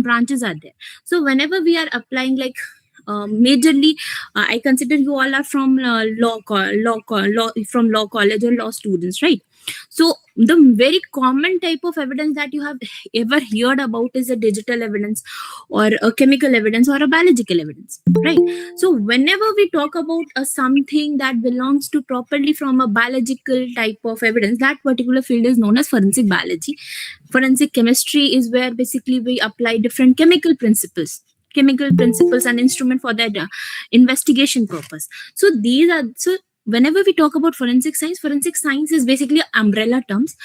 branches are there. So whenever we are applying, like majorly, I consider you all are from law from law college or law students, right? So the very common type of evidence that you have ever heard about is a digital evidence, or a chemical evidence, or a biological evidence, right? So whenever we talk about something that belongs to properly from a biological type of evidence, that particular field is known as forensic biology. Forensic chemistry is where basically we apply different chemical principles and instrument for that investigation purpose. So these are, so whenever we talk about forensic science is basically umbrella terms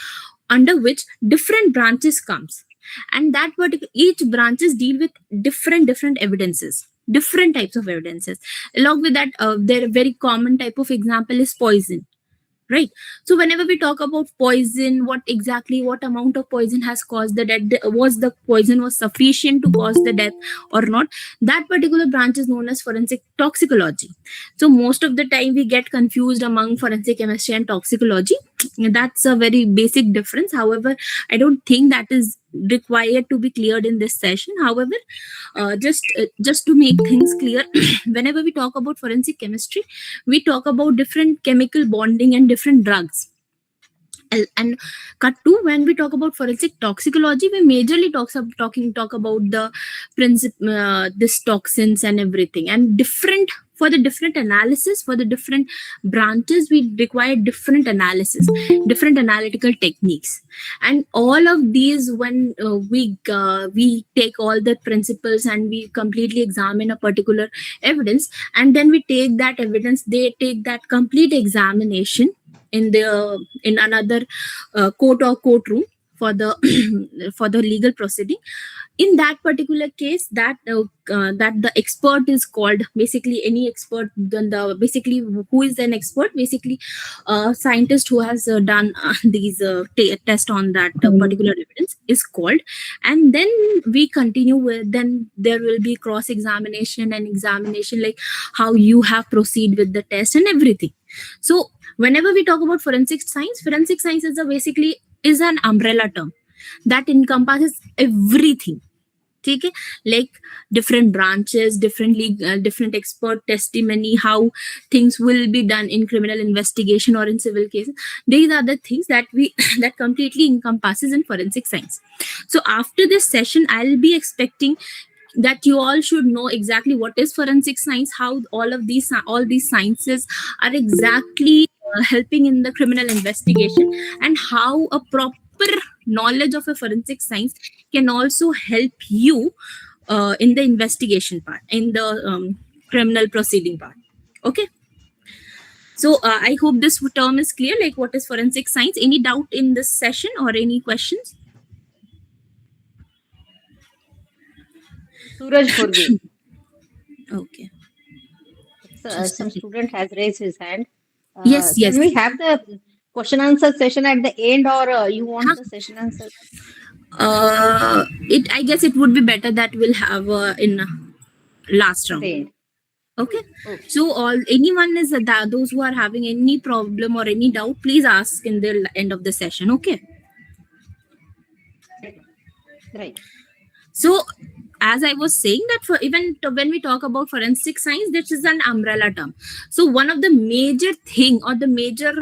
under which different branches comes, and that particular each branches deal with different evidences, different types of evidences. Along with that, their very common type of example is poison, right? So whenever we talk about poison, what amount of poison has caused the death, was the poison was sufficient to cause the death or not, that particular branch is known as forensic toxicology. So most of the time we get confused among forensic chemistry and toxicology. That's a very basic difference. However, I don't think that is required to be cleared in this session. However, just to make things clear, whenever we talk about forensic chemistry, we talk about different chemical bonding and different drugs. And cut to, when we talk about forensic toxicology, we majorly talk about the this toxins and everything, and different, for the different analysis, for the different branches, we require different analysis, different analytical techniques. And all of these, when we take all the principles and we completely examine a particular evidence, and then we take that evidence, they take that complete examination in another court or courtroom for the for the legal proceeding. In that particular case, that the expert is called, basically any expert, then the basically who is an expert, basically a scientist who has done these test on that particular evidence is called. And then we continue with, then there will be cross examination and examination, like how you have proceed with the test and everything. So whenever we talk about forensic science is basically is an umbrella term that encompasses everything. Okay, like different branches, different expert testimony, how things will be done in criminal investigation or in civil cases. These are the things that we that completely encompasses in forensic science. So after this session, I'll be expecting that you all should know exactly what is forensic science, how all these sciences are exactly helping in the criminal investigation, and how a proper knowledge of a forensic science can also help you in the investigation part, in the criminal proceeding part. Okay, so I hope this term is clear, like what is forensic science. Any doubt in this session or any questions? Suraj Khurge. Okay. Some student has raised his hand. Yes. Can we have the question answer session at the end, or you want the session answer? I guess it would be better that we'll have in last round. The end. Okay. So anyone is those who are having any problem or any doubt, please ask in the end of the session. Okay. Right. So as I was saying, that for even when we talk about forensic science, this is an umbrella term. So one of the major thing or the major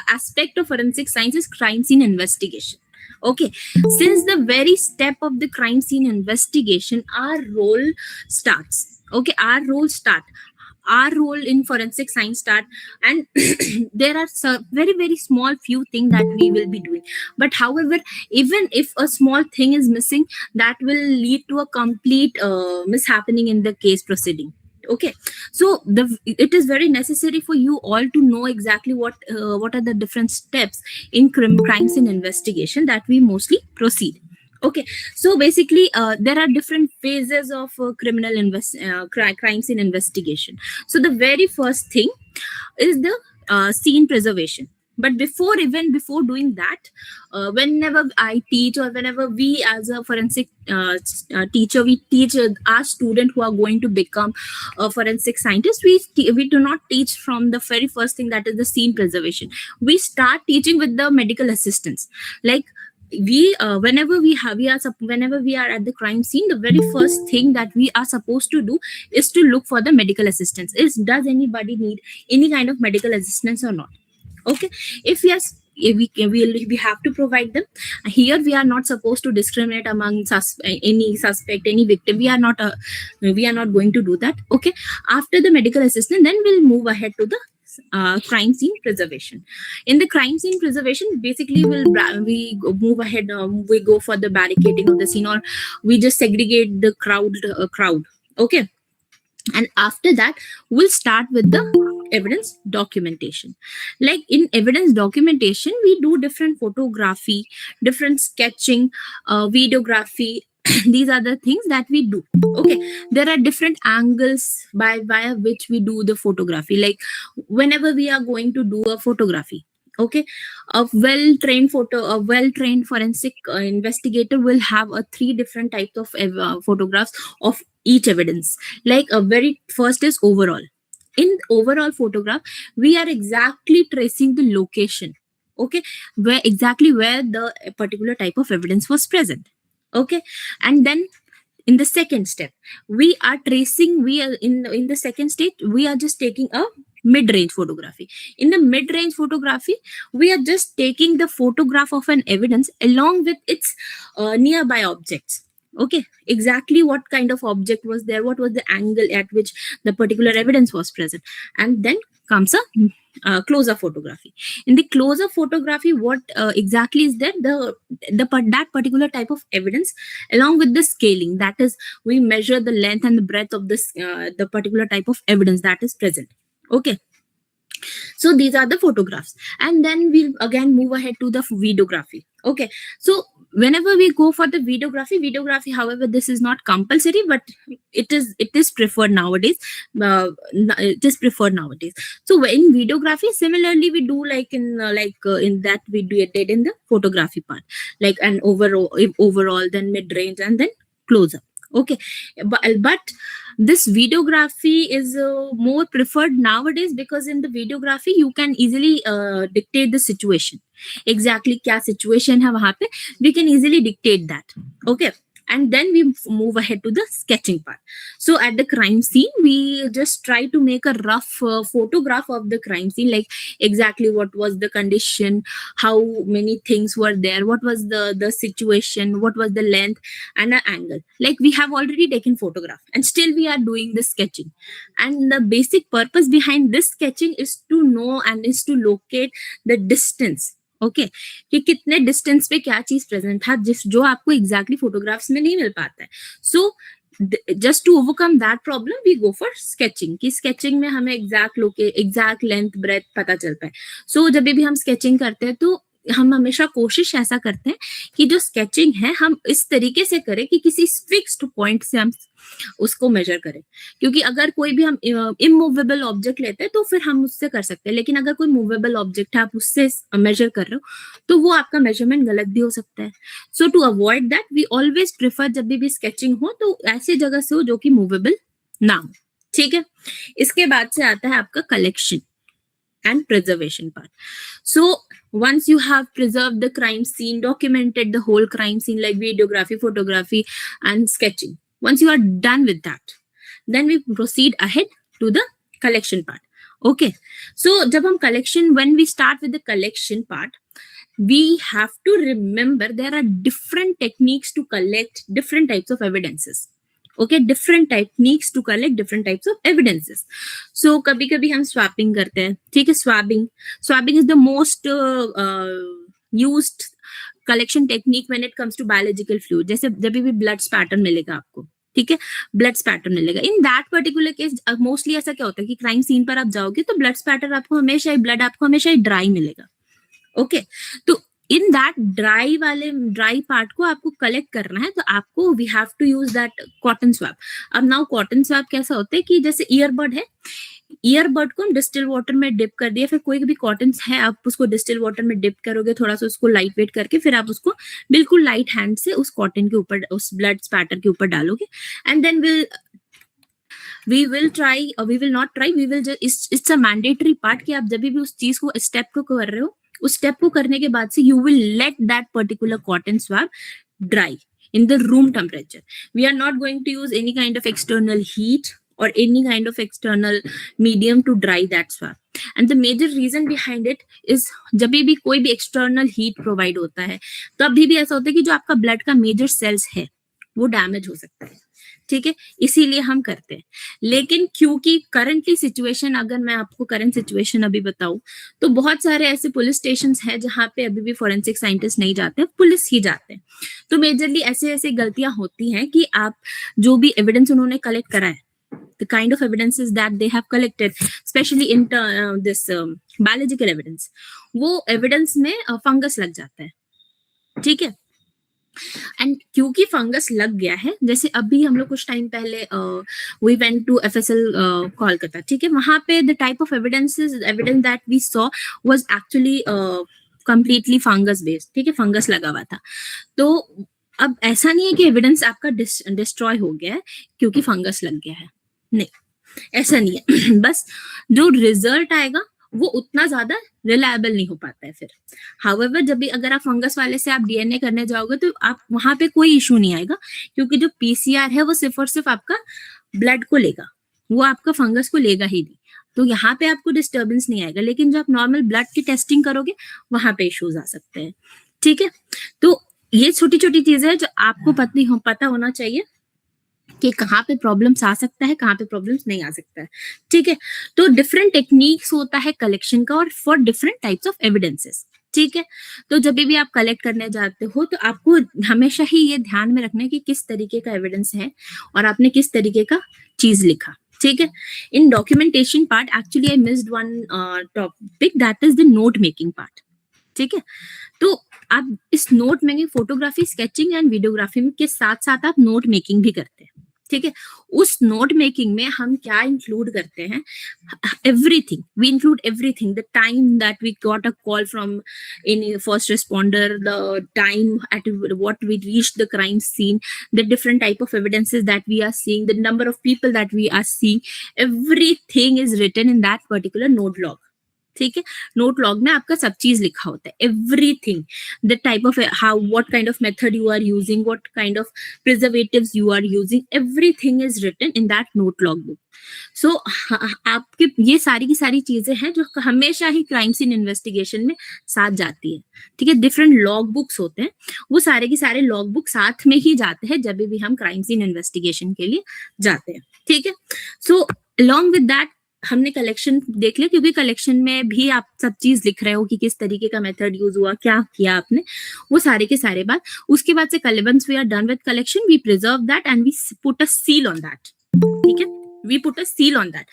aspect of forensic science is crime scene investigation. Okay, since the very step of the crime scene investigation, our role starts. Okay, our role in forensic science start, and there are very small few things that we will be doing. But however, even if a small thing is missing, that will lead to a complete mishappening in the case proceeding. Okay, so it is very necessary for you all to know exactly what are the different steps in crime scene investigation that we mostly proceed. Okay, so basically there are different phases of crime scene investigation. So the very first thing is the scene preservation. But before doing that, whenever I teach, or whenever we as a forensic teacher, we teach our student who are going to become a forensic scientist, we do not teach from the very first thing, that is the scene preservation. We start teaching with the medical assistants. Like whenever whenever we are at the crime scene, the very first thing that we are supposed to do is to look for the medical assistance. Does anybody need any kind of medical assistance or not? Okay, if yes, we have to provide them. Here we are not supposed to discriminate among any suspect, any victim. We are not going to do that. Okay, after the medical assistance, then we'll move ahead to the crime scene preservation. In the crime scene preservation, basically move ahead, we go for the barricading of the scene, or we just segregate the crowd. Okay, and after that we'll start with the evidence documentation. Like in evidence documentation, we do different photography, different sketching, videography. These are the things that we do. Okay, there are different angles via which we do the photography. Like whenever we are going to do a photography, okay, a well-trained forensic investigator will have a 3 different types of photographs of each evidence. Like a very first is overall. In overall photograph, we are exactly tracing the location, okay, where the particular type of evidence was present. Okay, and then in the second step, we are in the second stage, we are just taking a mid-range photography. In the mid-range photography, we are just taking the photograph of an evidence along with its nearby objects. Okay, exactly what kind of object was there, what was the angle at which the particular evidence was present. And then comes a close-up photography. In the close-up photography, what exactly is there, that particular type of evidence along with the scaling, that is, we measure the length and the breadth of this the particular type of evidence that is present. Okay, so these are the photographs, and then we'll again move ahead to the videography. Okay, so whenever we go for the videography, however, this is not compulsory, but it is preferred nowadays. It is preferred nowadays. So in videography, similarly, we do like in that we did in the photography part, like an overall, then mid range, and then close up. Okay, but this videography is more preferred nowadays, because in the videography you can easily dictate the situation. Exactly क्या situation है वहाँ पे, we can easily dictate that. Okay, and then we move ahead to the sketching part. So at the crime scene, we just try to make a rough photograph of the crime scene, like exactly what was the condition, how many things were there, what was the situation, what was the length and an angle. Like we have already taken photograph and still we are doing the sketching. And the basic purpose behind this sketching is to know and is to locate the distance. Okay, कि कितने distance पे क्या चीज present था, जो आपको exactly photographs में नहीं मिल पाता है. So just to overcome that problem, we go for sketching. कि स्केचिंग में हमें एग्जैक्ट लेंथ ब्रेथ पता चलता है. सो जब भी हम स्केचिंग करते हैं तो हम हमेशा कोशिश ऐसा करते हैं कि जो स्केचिंग है हम इस तरीके से करें कि किसी फिक्स्ड पॉइंट से हम उसको मेजर करें. क्योंकि अगर कोई भी हम इमूवेबल ऑब्जेक्ट लेते हैं तो फिर हम उससे कर सकते हैं, लेकिन अगर कोई मूवेबल ऑब्जेक्ट है, आप उससे मेजर कर रहे हो, तो वो आपका मेजरमेंट गलत भी हो सकता है. So to avoid that, we always prefer जब भी स्केचिंग हो तो ऐसी जगह से हो जो कि मूवेबल ना हो. ठीक है, इसके बाद से आता है आपका collection and preservation part. So once you have preserved the crime scene, documented the whole crime scene like videography, photography and sketching, once you are done with that, then we proceed ahead to the collection part. Okay, so when we start with the collection part, we have to remember there are different techniques to collect different types of evidences. Okay, different techniques to collect different types of evidences. So कभी कभी हम swabbing करते हैं. ठीक है, swabbing is the most used collection technique when it comes to biological fluid. जैसे जब भी blood spatter मिलेगा आपको, ठीक है, ब्लड स्पैटर मिलेगा. इन दैट पर्टिकुलर केस मोस्टली ऐसा क्या होता है कि क्राइम सीन पर आप जाओगे तो ब्लड स्पैटर आपको हमेशा ही ड्राई मिलेगा. ओके, तो इन दैट ड्राई पार्ट को आपको कलेक्ट करना है, तो आपको we have to use that cotton swab. अब नाउ कॉटन स्वैब कैसा होता है कि जैसे ईयरबड है, ईयरबड को हम डिस्टिल वाटर में डिप कर दिया, फिर कोई भी कॉटन है आप उसको डिस्टिल वाटर में डिप करोगे, थोड़ा सा उसको लाइट वेट करके, फिर आप उसको बिल्कुल लाइट हैंड से उस कॉटन के ऊपर, उस ब्लड स्पैटर के ऊपर डालोगे. And then we will not try, we will just, it's a mandatory part कि आप जब भी उस चीज को स्टेप को कर रहे हो उस स्टेप को करने के बाद से you will let that particular cotton swab dry in the room temperature. We are not going to use any kind of external heat or any kind of external medium to dry that swab. And the major reason behind it is जब भी कोई भी external heat provide होता है तो अभी भी ऐसा होता है कि जो आपका blood का major cells है वो डैमेज हो सकता है, ठीक है, इसीलिए हम करते हैं. लेकिन क्योंकि करंटली सिचुएशन, अगर मैं आपको करंट सिचुएशन अभी बताऊं तो बहुत सारे ऐसे पुलिस स्टेशन हैं जहां पे अभी भी फोरेंसिक साइंटिस्ट नहीं जाते, पुलिस ही जाते हैं. तो मेजरली ऐसे ऐसे गलतियां होती हैं कि आप जो भी एविडेंस उन्होंने कलेक्ट करा है, the kind of evidences that they have collected, especially in this biological evidence, वो एविडेंस में फंगस लग जाता है, ठीक है. एंड क्योंकि फंगस लग गया है, जैसे अभी हम लोग कुछ टाइम पहले we went to FSL Kolkata, ठीक है, वहां पे the type of evidence that we saw was actually completely fungus based, ठीक है, फंगस लगा हुआ था. तो अब ऐसा नहीं है कि एविडेंस आपका डिस्ट्रॉय हो गया है क्योंकि फंगस लग गया है, नहीं, ऐसा नहीं है. बस जो रिजल्ट आएगा वो उतना ज्यादा रिलायबल नहीं हो पाता है फिर. हाउएवर जब भी अगर आप फंगस वाले से आप डीएनए करने जाओगे तो आप वहां पे कोई इशू नहीं आएगा, क्योंकि जो पीसीआर है वो सिर्फ और सिर्फ आपका ब्लड को लेगा, वो आपका फंगस को लेगा ही नहीं. तो यहाँ पे आपको डिस्टर्बेंस नहीं आएगा. लेकिन जो आप नॉर्मल ब्लड की टेस्टिंग करोगे वहां पे इश्यूज आ सकते हैं, ठीक है. तो ये छोटी छोटी चीजें हैं जो आपको पता होना चाहिए कि कहाँ पे प्रॉब्लम्स आ सकता है, कहाँ पे प्रॉब्लम्स नहीं आ सकता है, ठीक है. तो डिफरेंट टेक्निक्स होता है कलेक्शन का और for different types of evidences, ठीक है. तो जब भी आप कलेक्ट करने जाते हो तो आपको हमेशा ही ये ध्यान में रखना है कि किस तरीके का एविडेंस है और आपने किस तरीके का चीज लिखा, ठीक है. In documentation part actually I missed one topic, that is the note making part, ठीक है. तो आप इस note making, photography, sketching and videography के साथ साथ आप नोट मेकिंग भी करते हैं, ठीक है. उस नोट मेकिंग में हम क्या इंक्लूड करते हैं, everything, we include everything, the time that we got a call from any first responder, the time at what we reach the crime scene, the different type of evidences that we are seeing, the number of people that we are seeing, everything is written in that particular note log, ठीक है. Note log में आपका सब चीज लिखा होता है, everything, the type of how, what kind of method you are using, what kind of preservatives you are using, everything is written in that note log book. So आपके ये सारी की सारी चीजें हैं जो हमेशा ही क्राइम सीन इन्वेस्टिगेशन में साथ जाती है, ठीक है. डिफरेंट लॉग बुक्स होते हैं, वो सारे के सारे लॉग बुक साथ में ही जाते हैं जब भी हम क्राइम सीन इन्वेस्टिगेशन के लिए जाते हैं, ठीक है. सो अलॉन्ग विद दैट हमने कलेक्शन देख लिया, क्योंकि कलेक्शन में भी आप सब चीज लिख रहे हो कि किस तरीके का मेथड यूज हुआ, क्या किया आपने, वो सारे के सारे बात. उसके बाद से once we are done with collection, we preserve that and we put a seal on that, ठीक है. We put a seal on that,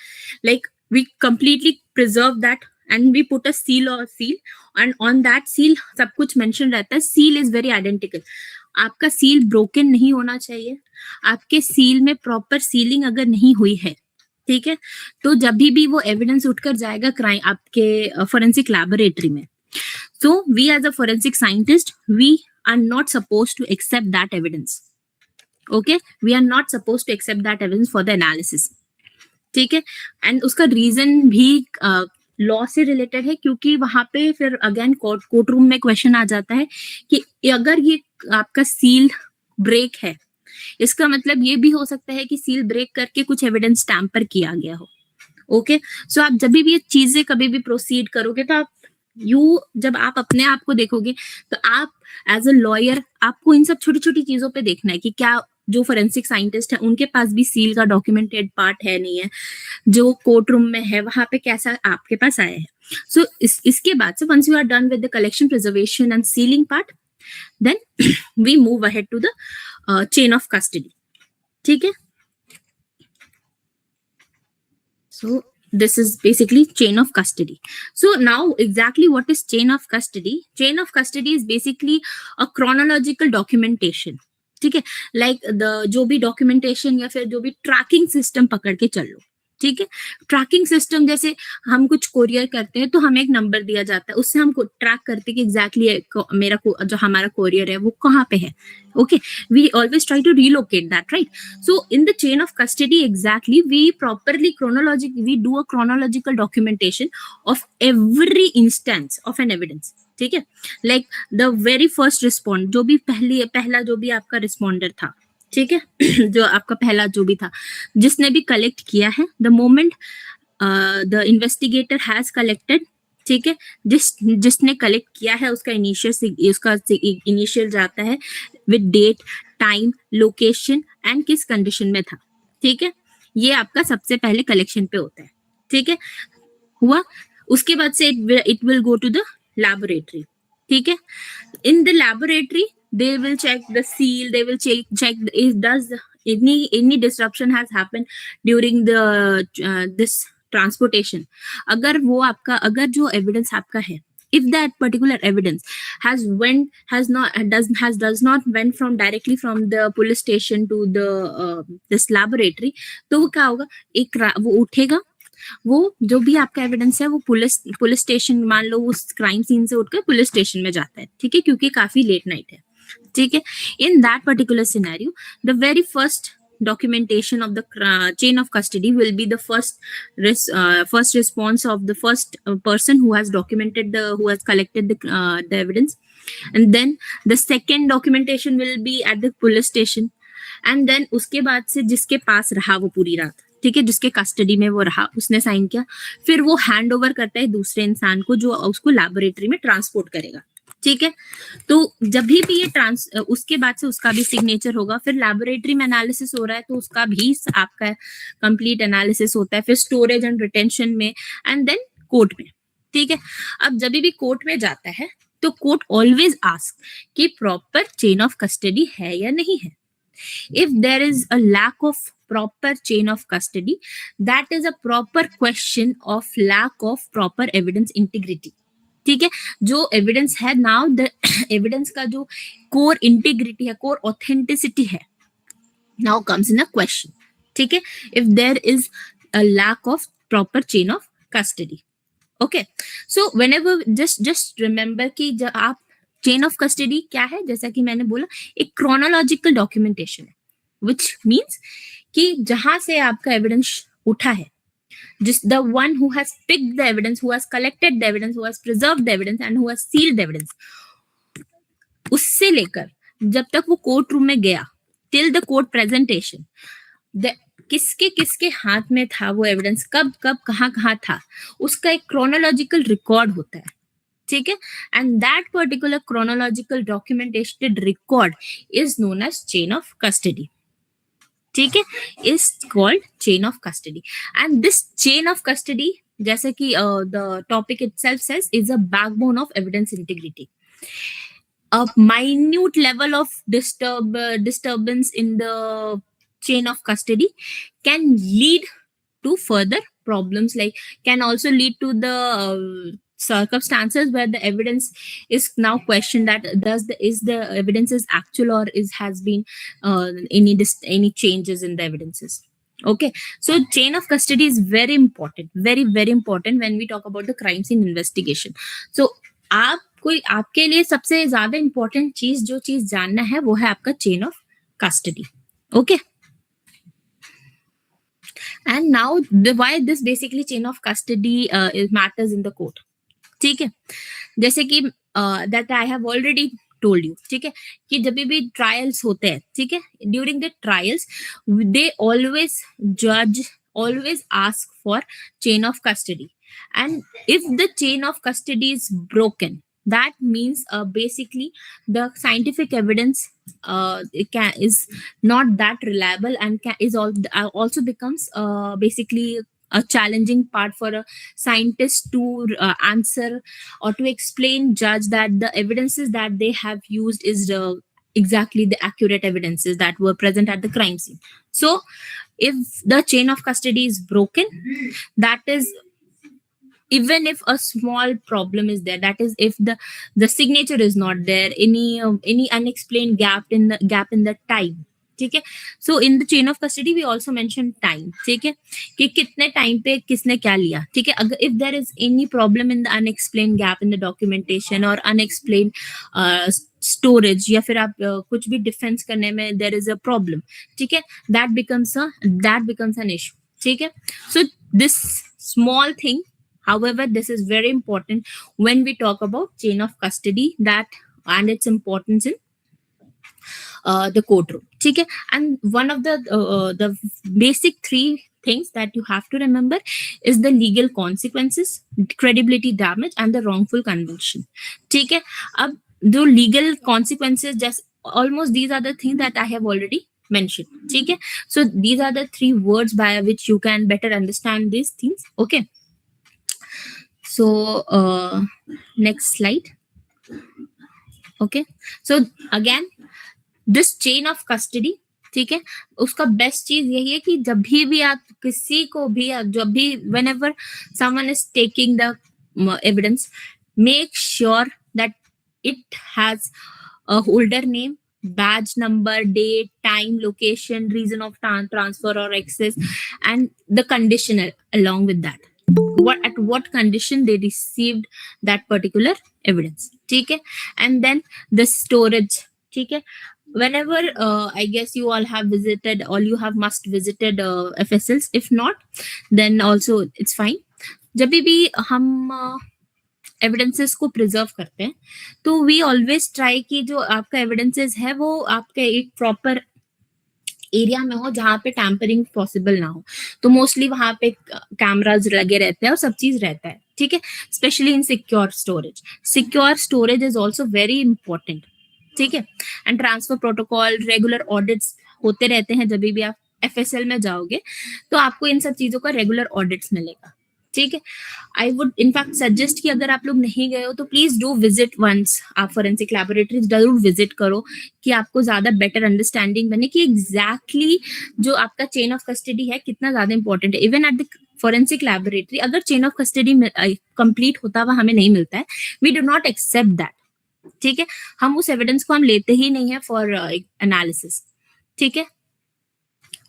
like we completely preserve that and we put a seal and on that seal सब कुछ mention रहता है. Seal is very identical, आपका seal broken नहीं होना चाहिए. आपके सील में प्रॉपर सीलिंग अगर नहीं हुई है, ठीक है, तो जब भी वो एविडेंस उठकर जाएगा क्राइम आपके फोरेंसिक लैबोरेटरी में, so we as a forensic scientist we are not suppose to accept that evidence, okay, we are not suppose to accept that evidence for the analysis, ठीक है. एंड उसका reason भी law से related है, क्योंकि वहां पे फिर अगेन कोर्ट रूम में क्वेश्चन आ जाता है कि अगर ये आपका सील ब्रेक है, इसका मतलब ये भी हो सकता है कि सील ब्रेक करके कुछ एविडेंस टैम्पर किया गया हो, ओके. सो आप जब भी ये चीजें कभी भी प्रोसीड करोगे तो आप जब आप अपने आप को देखोगे तो आप एज अ लॉयर आपको इन सब छोटी छोटी चीजों पे देखना है कि क्या जो फोरेंसिक साइंटिस्ट है उनके पास भी सील का डॉक्यूमेंटेड पार्ट है, नहीं है, जो कोर्ट रूम में है वहां पे कैसा आपके पास आया है. सो इसके बाद से once you are done with the collection, preservation and sealing part, then we move ahead to the chain of custody, ठीक है. So this is basically chain of custody. So now exactly what is chain of custody? Chain of custody is basically a chronological documentation, ठीक है. Like the जो भी documentation या फिर जो भी ट्रैकिंग सिस्टम पकड़ के चल लो, ठीक है। ट्रैकिंग सिस्टम, जैसे हम कुछ कोरियर करते हैं तो हमें एक नंबर दिया जाता है, उससे हम ट्रैक करते हैं कि एग्जैक्टली मेरा जो हमारा कोरियर है वो कहाँ पे है। Okay, we always try to relocate that, right? So in the chain of custody exactly we properly we do a chronological documentation of every instance of an evidence. ठीक है, like the very first respond, जो भी पहला जो भी आपका responder था, ठीक है, जो आपका पहला जो भी था, जिसने भी कलेक्ट किया है, the moment the investigator has collected, ठीक है, जिसने कलेक्ट किया है उसका इनिशियल जाता है with date, time, location and किस कंडीशन में था। ठीक है, ये आपका सबसे पहले कलेक्शन पे होता है। ठीक है, हुआ। उसके बाद से it will go to the laboratory. ठीक है, in the laboratory they will check the seal, they will check if does any disruption has happened during the this transportation। अगर जो एविडेंस आपका है, if that particular evidence does not went from directly from the police station to the this laboratory, तो वो क्या होगा, वो उठेगा, वो जो भी आपका एविडेंस है वो पुलिस स्टेशन, मान लो उस क्राइम सीन से उठकर पुलिस स्टेशन में जाता है। ठीक है, क्योंकि काफी लेट नाइट है। ठीक है, इन that particular scenario the very first documentation of the chain of custody will be the first response of the first person who has collected the evidence, and then the second documentation will be at the police station, and then उसके बाद से जिसके पास रहा वो पूरी रात, ठीक है, जिसके कस्टडी में वो रहा, उसने साइन किया, फिर वो हैंड ओवर करता है दूसरे इंसान को जो उसको लैबोरेटरी में ट्रांसपोर्ट करेगा। ठीक है, तो जब भी ये उसके बाद से उसका भी सिग्नेचर होगा, फिर लैबोरेटरी में एनालिसिस हो रहा है तो उसका भी आपका कंप्लीट एनालिसिस होता है, फिर स्टोरेज एंड रिटेंशन में, एंड देन कोर्ट में। ठीक है, अब जब भी कोर्ट में जाता है तो कोर्ट ऑलवेज आस्क कि प्रॉपर चेन ऑफ कस्टडी है या नहीं है। If there is a lack of proper chain of custody, that is a proper question of lack of proper evidence integrity। ठीक है, जो एविडेंस है, नाउ द एविडेंस का जो कोर इंटीग्रिटी है, कोर ऑथेंटिसिटी है, now comes in a question. ठीक है, if there is a lack of proper chain of custody. Okay, so whenever just remember कि जब आप चेन ऑफ कस्टडी क्या है, जैसा कि मैंने बोला, एक क्रोनोलॉजिकल डॉक्यूमेंटेशन है, विच मीन्स कि जहां से आपका एविडेंस उठा है, just the one who has picked the evidence, who has collected the evidence, who has preserved the evidence and who has sealed the evidence, उससे लेकर जब तक वो कोर्ट रूम में गया, till the court presentation, किसके किसके हाथ में था वो एविडेंस, कब कब कहाँ कहाँ था, उसका एक क्रोनोलॉजिकल रिकॉर्ड होता है। ठीक है, and that particular chronological documentation record is known as chain of custody. ठीक है, is called chain of custody, and this chain of custody, जैसे कि the topic itself says, is a backbone of evidence integrity. A minute level of disturbance in the chain of custody can lead to further problems, like can also lead to the circumstances where the evidence is now questioned, that is the evidence is actual or has been any changes in the evidences. Okay, so chain of custody is very important, very very important when we talk about the crime scene investigation. So आपके लिए सबसे ज्यादा important चीज, जो चीज जानना है, वो है आपका chain of custody. Okay, and now why this basically chain of custody matters in the court. ठीक है, जैसे कि that I have already told you, ठीक है, कि जब भी ट्रायल्स होते हैं, ठीक है, during the trials they always ask for chain of custody, and if the chain of custody is broken, that means basically the scientific evidence is not that reliable, and also becomes basically a challenging part for a scientist to answer or to explain judge that the evidences that they have used is exactly the accurate evidences that were present at the crime scene. So if the chain of custody is broken, that is, even if a small problem is there, that is, if the signature is not there, any unexplained gap in the time, ठीक है. So in the chain of custody we also mention time. ठीक है, कि कितने time पे किसने क्या लिया. ठीक है, अगर if there is any problem in the unexplain gap in the documentation और अनएक्सप्लेन स्टोरेज, या फिर आप कुछ भी डिफेंस करने में देयर इज अ प्रॉब्लम, ठीक है, दैट बिकम्स एन इशू. ठीक है, so this small thing, however, this is very important when we talk about chain of custody, that and its importance in the courtroom. ठीक है, and one of the basic three things that you have to remember is the legal consequences, credibility damage, and the wrongful conviction. ठीक है, अब जो legal consequences, just almost these are the things that I have already mentioned. ठीक है, so these are the three words by which you can better understand these things. Okay, so next slide. Okay, so again, this chain of custody, ठीक है, उसका best चीज यही है कि जब भी आप किसी को भी, जब भी whenever someone is taking the evidence, make sure that it has a holder name, badge number, date, time, location, reason of transfer or access, and the condition along with that. At what condition they received that particular evidence. ठीक है, and then the storage. ठीक है, whenever I guess you all have visited, or you have must visited FSLs. If not, then also it's fine. जब भी हम evidences को preserve करते हैं, तो वी ऑलवेज ट्राई कि जो आपका एविडेंसेस है वो आपके एक प्रॉपर एरिया में हो जहाँ पे टैम्परिंग पॉसिबल ना हो. तो मोस्टली वहां पे कैमराज लगे रहते हैं और सब चीज रहता है. ठीक है, specially in secure storage. Secure storage is also very important. ठीक है, and transfer protocol, regular audits होते रहते हैं. जब भी आप FSL में जाओगे तो आपको इन सब चीजों का रेगुलर ऑडिट्स मिलेगा. ठीक है, आई वुड इनफैक्ट सजेस्ट कि अगर आप लोग नहीं गए हो तो प्लीज डू विजिट वंस. आप फोरेंसिक लैबोरेटरीज जरूर विजिट करो कि आपको ज्यादा बेटर अंडरस्टैंडिंग बने कि एग्जैक्टली जो आपका चेन ऑफ कस्टडी है कितना ज्यादा इंपॉर्टेंट है. Even at the forensic laboratory अगर चेन ऑफ कस्टडी कंप्लीट होता हुआ हमें नहीं मिलता है, we do not accept that. ठीक है, हम उस एविडेंस को हम लेते ही नहीं है फॉर एनालिसिस. ठीक है,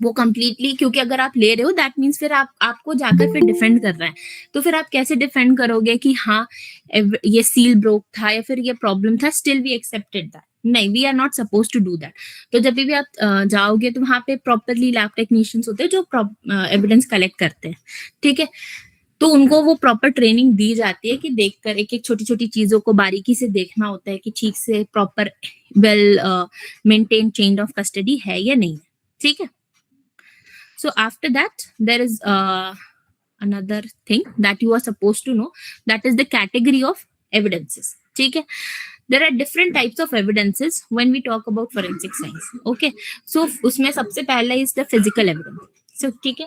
वो कंप्लीटली, क्योंकि अगर आप ले रहे हो दैट मीन्स फिर आपको जाकर फिर डिफेंड कर रहा है. तो फिर आप कैसे डिफेंड करोगे कि हाँ ये सील ब्रोक था या फिर ये प्रॉब्लम था, स्टिल वी एक्सेप्टेड दैट. नहीं, we are not suppose to do that. तो जब भी आप जाओगे तो वहां पे प्रॉपरली लैब टेक्नीशियंस होते हैं जो एविडेंस कलेक्ट करते हैं. ठीक है, तो उनको वो प्रॉपर ट्रेनिंग दी जाती है कि देखकर एक एक छोटी छोटी चीजों को बारीकी से देखना होता है कि ठीक से proper well maintain chain of custody है या नहीं. ठीक है, so after that there is another thing that you are supposed to know, that is the category of evidences. ठीक है, there are different types of evidences when we talk about forensic science. Okay, so उसमें सबसे पहला is the physical evidence. So ठीक है,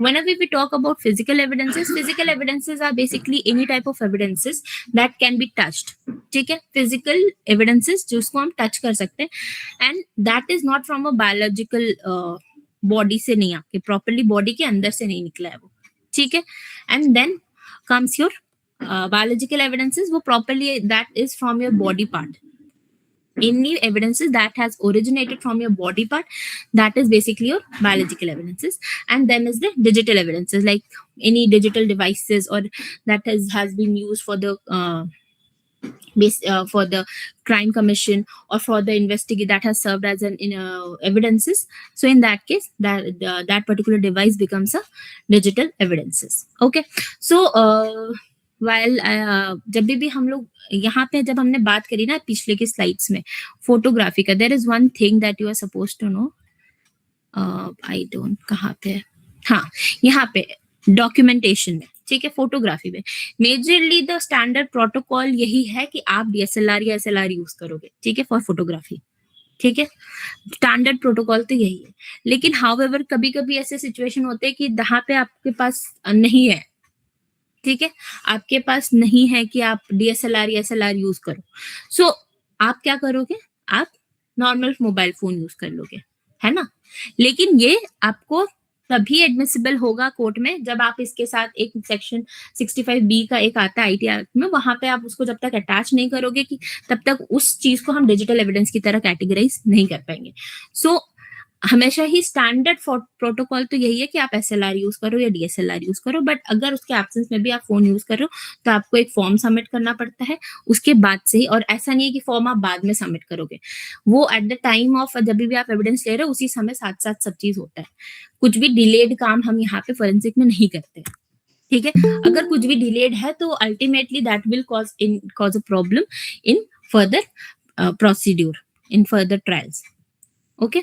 whenever we talk about physical evidences are basically any type of evidences that can be touched. ठीक है, physical evidences जिसको हम touch कर सकते हैं, and that is not from a biological body से नहीं, आपके प्रॉपरली बॉडी के अंदर से नहीं निकला है वो. ठीक है, and then comes your biological evidences, वो properly that is from your body part. Any evidences that has originated from your body part, that is basically your biological evidences. And then is the digital evidences, like any digital devices or that has been used for the for the crime commission or for the investigation, that has served as an evidences. So in that case, that particular device becomes a digital evidences. Okay, so while जब भी हम लोग यहाँ पे जब हमने बात करी ना पिछले की स्लाइड्स में फोटोग्राफी का, there is one thing that you are suppose to know. I don't, कहाँ पे, हाँ यहाँ पे डॉक्यूमेंटेशन में. ठीक है, फोटोग्राफी में मेजरली द स्टैंडर्ड प्रोटोकॉल यही है कि आप DSLR या SLR यूज करोगे. ठीक है, फॉर फोटोग्राफी. ठीक है, स्टैंडर्ड प्रोटोकॉल तो यही है. लेकिन हाउएवर कभी कभी ऐसे सिचुएशन होते हैं कि जहाँ पे आपके पास नहीं है. ठीक है, आपके पास नहीं है कि आप DSLR या SLR यूज करो. सो आप क्या करोगे, आप नॉर्मल मोबाइल फोन यूज कर लोगे, है ना. लेकिन ये आपको तभी एडमिसिबल होगा कोर्ट में जब आप इसके साथ एक सेक्शन 65B का एक आता है IT एक्ट में, वहां पे आप उसको जब तक अटैच नहीं करोगे कि तब तक उस चीज को हम डिजिटल एविडेंस की तरह कैटेगराइज नहीं कर पाएंगे. सो हमेशा ही स्टैंडर्ड प्रोटोकॉल तो यही है कि आप SLR यूज करो या DSLR यूज करो, बट अगर उसके एब्सेंस में भी आप फोन यूज कर रहे हो तो आपको एक फॉर्म सबमिट करना पड़ता है उसके बाद से ही, और ऐसा नहीं है कि फॉर्म आप बाद में सबमिट करोगे, वो एट द टाइम ऑफ जब भी आप एविडेंस ले रहे हो उसी समय साथ साथ सब चीज होता है। कुछ भी डिलेड काम हम यहाँ पे फोरेंसिक में नहीं करते, ठीक है। अगर कुछ भी डिलेड है तो ultimately that will cause a problem in further procedure, in further trials, okay.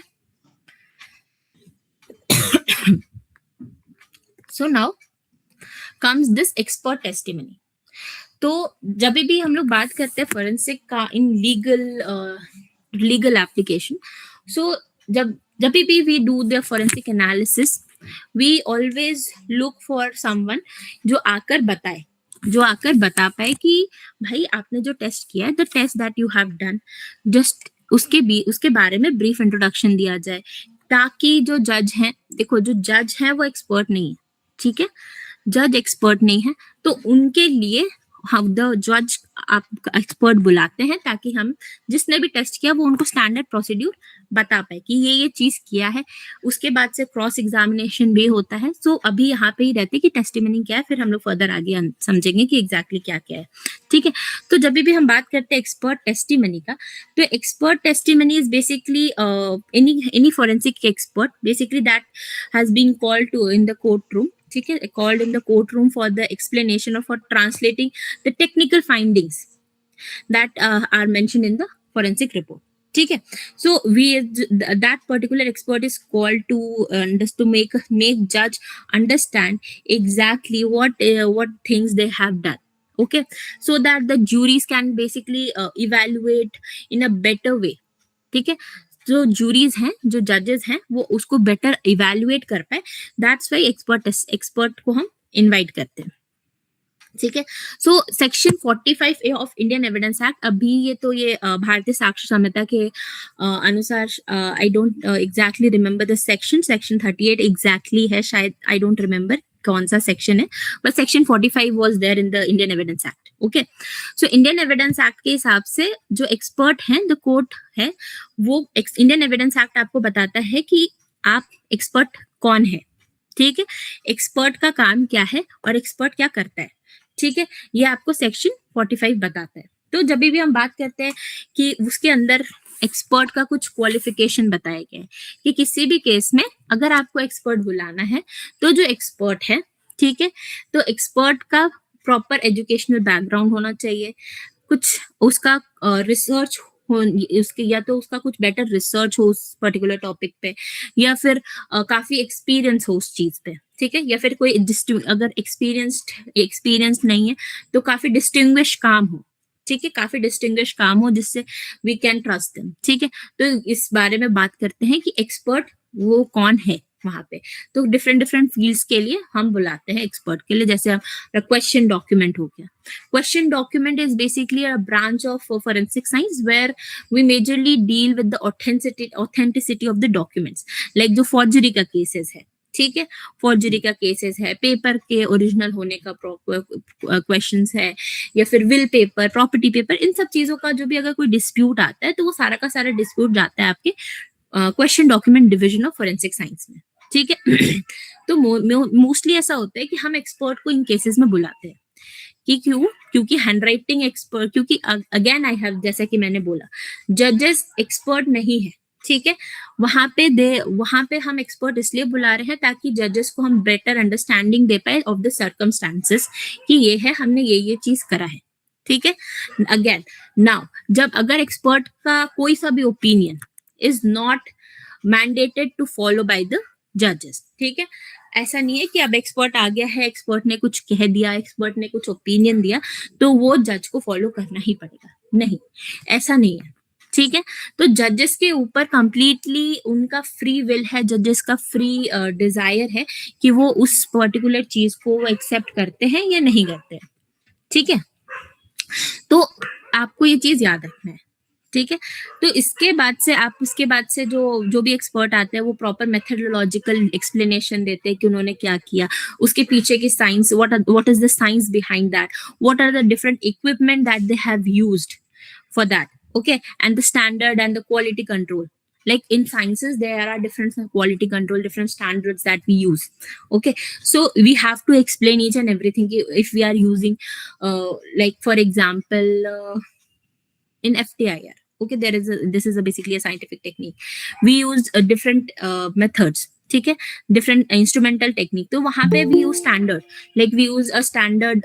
So now comes this expert testimony. तो जब भी हम लोग बात करते हैं फोरेंसिक का इन लीगल एप्लीकेशन, सो जब भी we do the forensic analysis, we always look for someone जो आकर बताए, जो आकर बता पाए कि भाई आपने जो टेस्ट किया है, the test that you have done, just उसके बारे में ब्रीफ इंट्रोडक्शन दिया जाए, ताकि जो जज हैं, देखो जो जज है वो एक्सपर्ट नहीं है, ठीक है, जज एक्सपर्ट नहीं है, तो उनके लिए हम द जज आप एक्सपर्ट बुलाते हैं ताकि हम जिसने भी टेस्ट किया वो उनको स्टैंडर्ड प्रोसीड्यूर बता पाए कि ये चीज किया है। उसके बाद से क्रॉस एग्जामिनेशन भी होता है। सो अभी यहाँ पे ही रहते कि टेस्टिमनी क्या है, फिर हम लोग फर्दर आगे समझेंगे कि एग्जैक्टली क्या क्या है, ठीक है। तो जब भी हम बात करते हैं एक्सपर्ट टेस्टिमनी का, तो expert testimony is basically any forensic expert basically that has been called to in the court room, ठीक है, called in the courtroom for the explanation or for translating the technical findings that are mentioned in the forensic report, ठीक है। So that particular expert is called to just to make judge understand exactly what things they have done, okay, so that the juries can basically evaluate in a better way, ठीक है। जो juries हैं, जो जजेस हैं, वो उसको better evaluate कर पाए, दैट्स वाई एक्सपर्ट को हम इनवाइट करते हैं, ठीक है। So section 45A of Indian evidence act, अभी ये भारतीय साक्ष्य संहिता के अनुसार, I don't exactly remember the section 38 exactly है शायद, आई डोंट रिमेम्बर कौन सा सेक्शन है, but section 45 was there in the Indian evidence act, okay. So Indian evidence act के हिसाब से जो एक्सपर्ट हैं, द कोर्ट है, वो इंडियन एविडेंस एक्ट आपको बताता है कि आप एक्सपर्ट कौन है, ठीक है, एक्सपर्ट का काम क्या है और एक्सपर्ट क्या करता है, ठीक है, ये आपको सेक्शन 45 बताता है। तो जब भी हम बात करते हैं कि उसके अंदर एक्सपर्ट का कुछ क्वालिफिकेशन बताया गया है कि किसी भी केस में अगर आपको एक्सपर्ट बुलाना है तो जो एक्सपर्ट है, ठीक है, तो एक्सपर्ट का प्रॉपर एजुकेशनल बैकग्राउंड होना चाहिए, कुछ उसका रिसर्च हो, उसके या तो उसका कुछ बेटर रिसर्च हो उस पर्टिकुलर टॉपिक पे, या फिर काफी एक्सपीरियंस हो उस चीज पे, ठीक है, या फिर कोई अगर एक्सपीरियंस नहीं है तो काफी डिस्टिंग्विश काम हो, ठीक है, काफी डिस्टिंग्विश काम हो जिससे वी कैन ट्रस्ट देम, ठीक है। तो इस बारे में बात करते हैं कि एक्सपर्ट वो कौन है वहां पे। तो डिफरेंट फील्ड्स के लिए हम बुलाते हैं एक्सपर्ट के लिए, जैसे क्वेश्चन डॉक्यूमेंट हो गया। Question document is basically a branch of forensic science where we majorly deal with the authenticity of the documents, like जो forgery का cases है, ठीक है, फॉर्जरी का केसेस है, पेपर के ओरिजिनल होने का क्वेश्चंस है, या फिर विल पेपर, प्रॉपर्टी पेपर, इन सब चीजों का जो भी अगर कोई डिस्प्यूट आता है तो वो सारा का सारा डिस्प्यूट जाता है आपके question document division of forensic science में, ठीक है। तो मोस्टली ऐसा होता है कि हम एक्सपर्ट को इन केसेस में बुलाते हैं कि क्योंकि हैंडराइटिंग एक्सपर्ट, क्योंकि अगेन आई हैव, जैसा कि मैंने बोला, जजेस एक्सपर्ट नहीं है, ठीक है, वहां पे हम एक्सपर्ट इसलिए बुला रहे हैं ताकि जजेस को हम बेटर अंडरस्टैंडिंग दे पाए ऑफ द सर्कमस्टांसेस कि ये है, हमने ये चीज करा है, ठीक है। अगेन नाउ, जब अगर एक्सपर्ट का कोई सा भी opinion is not mandated to follow by the जजेस, ठीक है, ऐसा नहीं है कि अब एक्सपर्ट आ गया है, एक्सपर्ट ने कुछ कह दिया, एक्सपर्ट ने कुछ ओपिनियन दिया तो वो जज को फॉलो करना ही पड़ेगा, नहीं, ऐसा नहीं है, ठीक है। तो जजेस के ऊपर कंप्लीटली उनका फ्री विल है, जजेस का फ्री डिजायर है कि वो उस पर्टिकुलर चीज को एक्सेप्ट करते हैं या नहीं करते हैं, ठीक है। तो आपको ये चीज याद रखना है, ठीक है। तो इसके बाद से जो भी एक्सपर्ट आते हैं वो प्रॉपर मेथडोलॉजिकल एक्सप्लेनेशन देते हैं कि उन्होंने क्या किया, उसके पीछे की science, what is the science behind that, what are the different equipment that they have used for that, okay, and the standard and the quality control like in sciences there are different quality control, different standards that we use. Okay, so we have to explain each and everything if we are using like for example in FTIR. Okay, this is basically a scientific technique. We use different methods. ठीक है, different instrumental technique. तो वहां पे we use standard, like we use a standard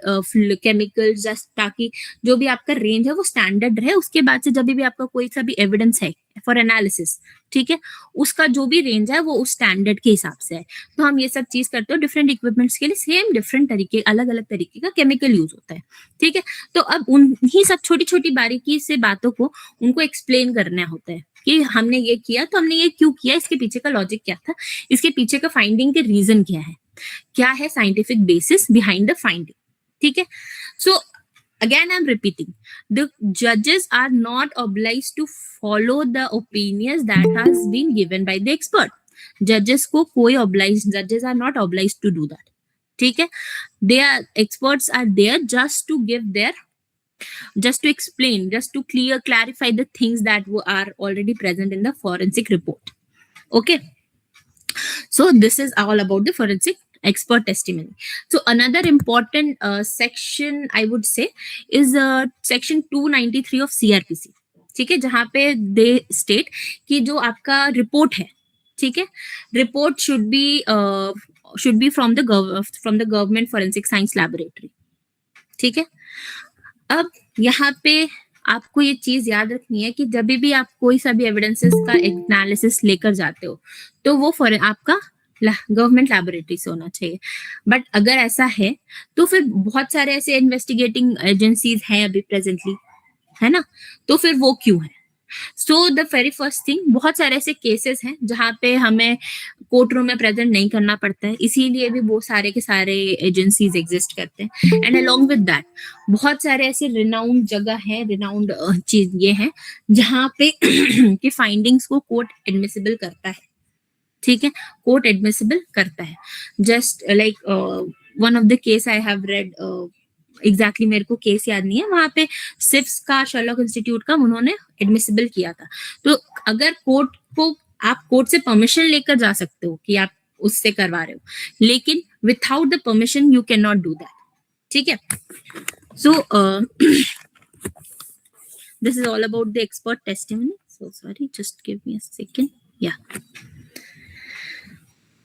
chemical, just ताकि जो भी आपका range है वो स्टैंडर्ड रहे. उसके बाद से जब भी आपका कोई सा भी एविडेंस है फॉर एनालिसिस, ठीक है, उसका जो भी रेंज है वो उस स्टैंडर्ड के हिसाब से है. तो हम ये सब चीज करते हो डिफरेंट इक्विपमेंट्स के लिए. सेम डिफरेंट तरीके, अलग अलग तरीके का केमिकल यूज होता है. ठीक है, तो अब उन्हीं सब छोटी छोटी बारीकी से बातों को उनको एक्सप्लेन करना होता है कि हमने ये किया तो हमने ये क्यों किया, इसके पीछे का लॉजिक क्या था, इसके पीछे का फाइंडिंग के रीजन क्या है scientific basis behind the finding. ठीक है, सो again I'm repeating, the judges are not obliged to follow the opinions that has been given by the expert. Judges को कोई judges are not obliged to do that. ठीक है, their experts are there just to give their, just to explain, just to clarify the things that are already present in the forensic report. Okay, so this is all about the forensic expert testimony. So another important section I would say is section 293 of CRPC. ठीक है, जहां पे दे state कि जो आपका report है, ठीक है, report should be from the government forensic science laboratory. ठीक है, अब यहाँ पे आपको ये चीज याद रखनी है कि जब भी आप कोई सा भी एविडेंसेस का एनालिसिस लेकर जाते हो तो वो आपका गवर्नमेंट लैबोरेटरी से होना चाहिए. बट अगर ऐसा है तो फिर बहुत सारे ऐसे इन्वेस्टिगेटिंग एजेंसीज हैं अभी प्रेजेंटली, है ना, तो फिर वो क्यों है? So the very first thing, बहुत सारे ऐसे केसेस हैं जहाँ पे हमें कोर्ट रूम में प्रेजेंट नहीं करना पड़ता है, इसीलिए भी वो सारे के सारे एजेंसीज एग्जिस्ट करते हैं. एंड अलोंग विद दैट बहुत सारे ऐसे रिनाउंड जगह है, रिनाउंड चीज ये है जहाँ पे कि फाइंडिंग्स को कोर्ट एडमिसिबल करता है. ठीक है, कोर्ट एडमिसिबल करता है. Just like one of the case I have read, exactly मेरे को केस याद नहीं है, वहां पे सिफ्स का, शर्लॉक इंस्टीट्यूट का उन्होंने एडमिसिबल किया था. तो अगर कोर्ट को, आप कोर्ट से परमिशन लेकर जा सकते हो कि आप उससे करवा रहे हो, लेकिन without the permission you can not do that. ठीक है, so this is all about the expert testimony. So sorry, just give me a second. Yeah,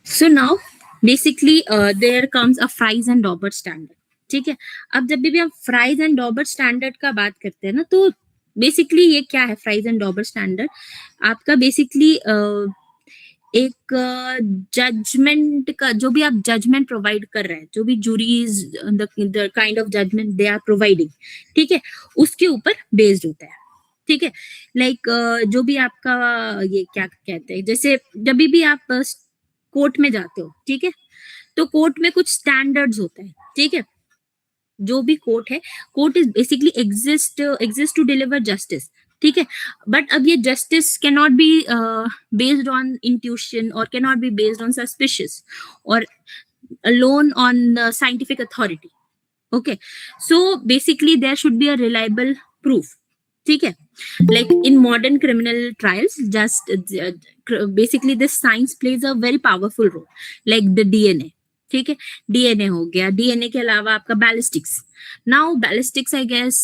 so now basically there comes a Frye's and Daubert standard. ठीक है, अब जब भी हम fries and Daubert standard का बात करते हैं ना, तो बेसिकली ये क्या है फ्राइज एंड डॉबर्ट स्टैंडर्ड? आपका बेसिकली एक जजमेंट का, जो भी आप जजमेंट प्रोवाइड कर रहे हैं, जो भी juries the kind of judgment they are providing, ठीक है, उसके ऊपर बेस्ड होता है. ठीक है, लाइक जो भी आपका ये क्या कहते हैं, जैसे जब भी आप कोर्ट में जाते हो, ठीक है, तो कोर्ट में कुछ स्टैंडर्ड्स होते हैं. ठीक है, जो भी कोर्ट है, court is basically exist to deliver justice. ठीक है, बट अब ये justice can not be based on intuition और can not be based on suspicious और alone on scientific authority. Okay, so basically there should be a reliable proof. ठीक है, like in modern criminal trials, just basically this science plays a very powerful role, like the DNA. ठीक है, DNA हो गया, DNA के अलावा आपका ballistics. Now ballistics I guess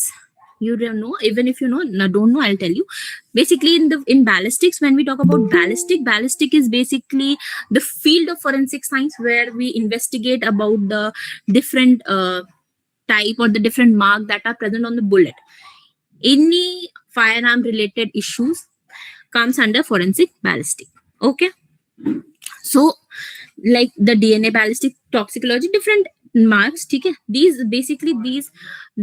you don't know, even if you know, no, don't know, I'll tell you. Basically in ballistics, when we talk about ballistic is basically the field of forensic science where we investigate about the different type or the different mark that are present on the bullet. Any firearm related issues comes under forensic ballistic. Okay, so like the DNA, ballistic, toxicology, different marks. ठीक है, these basically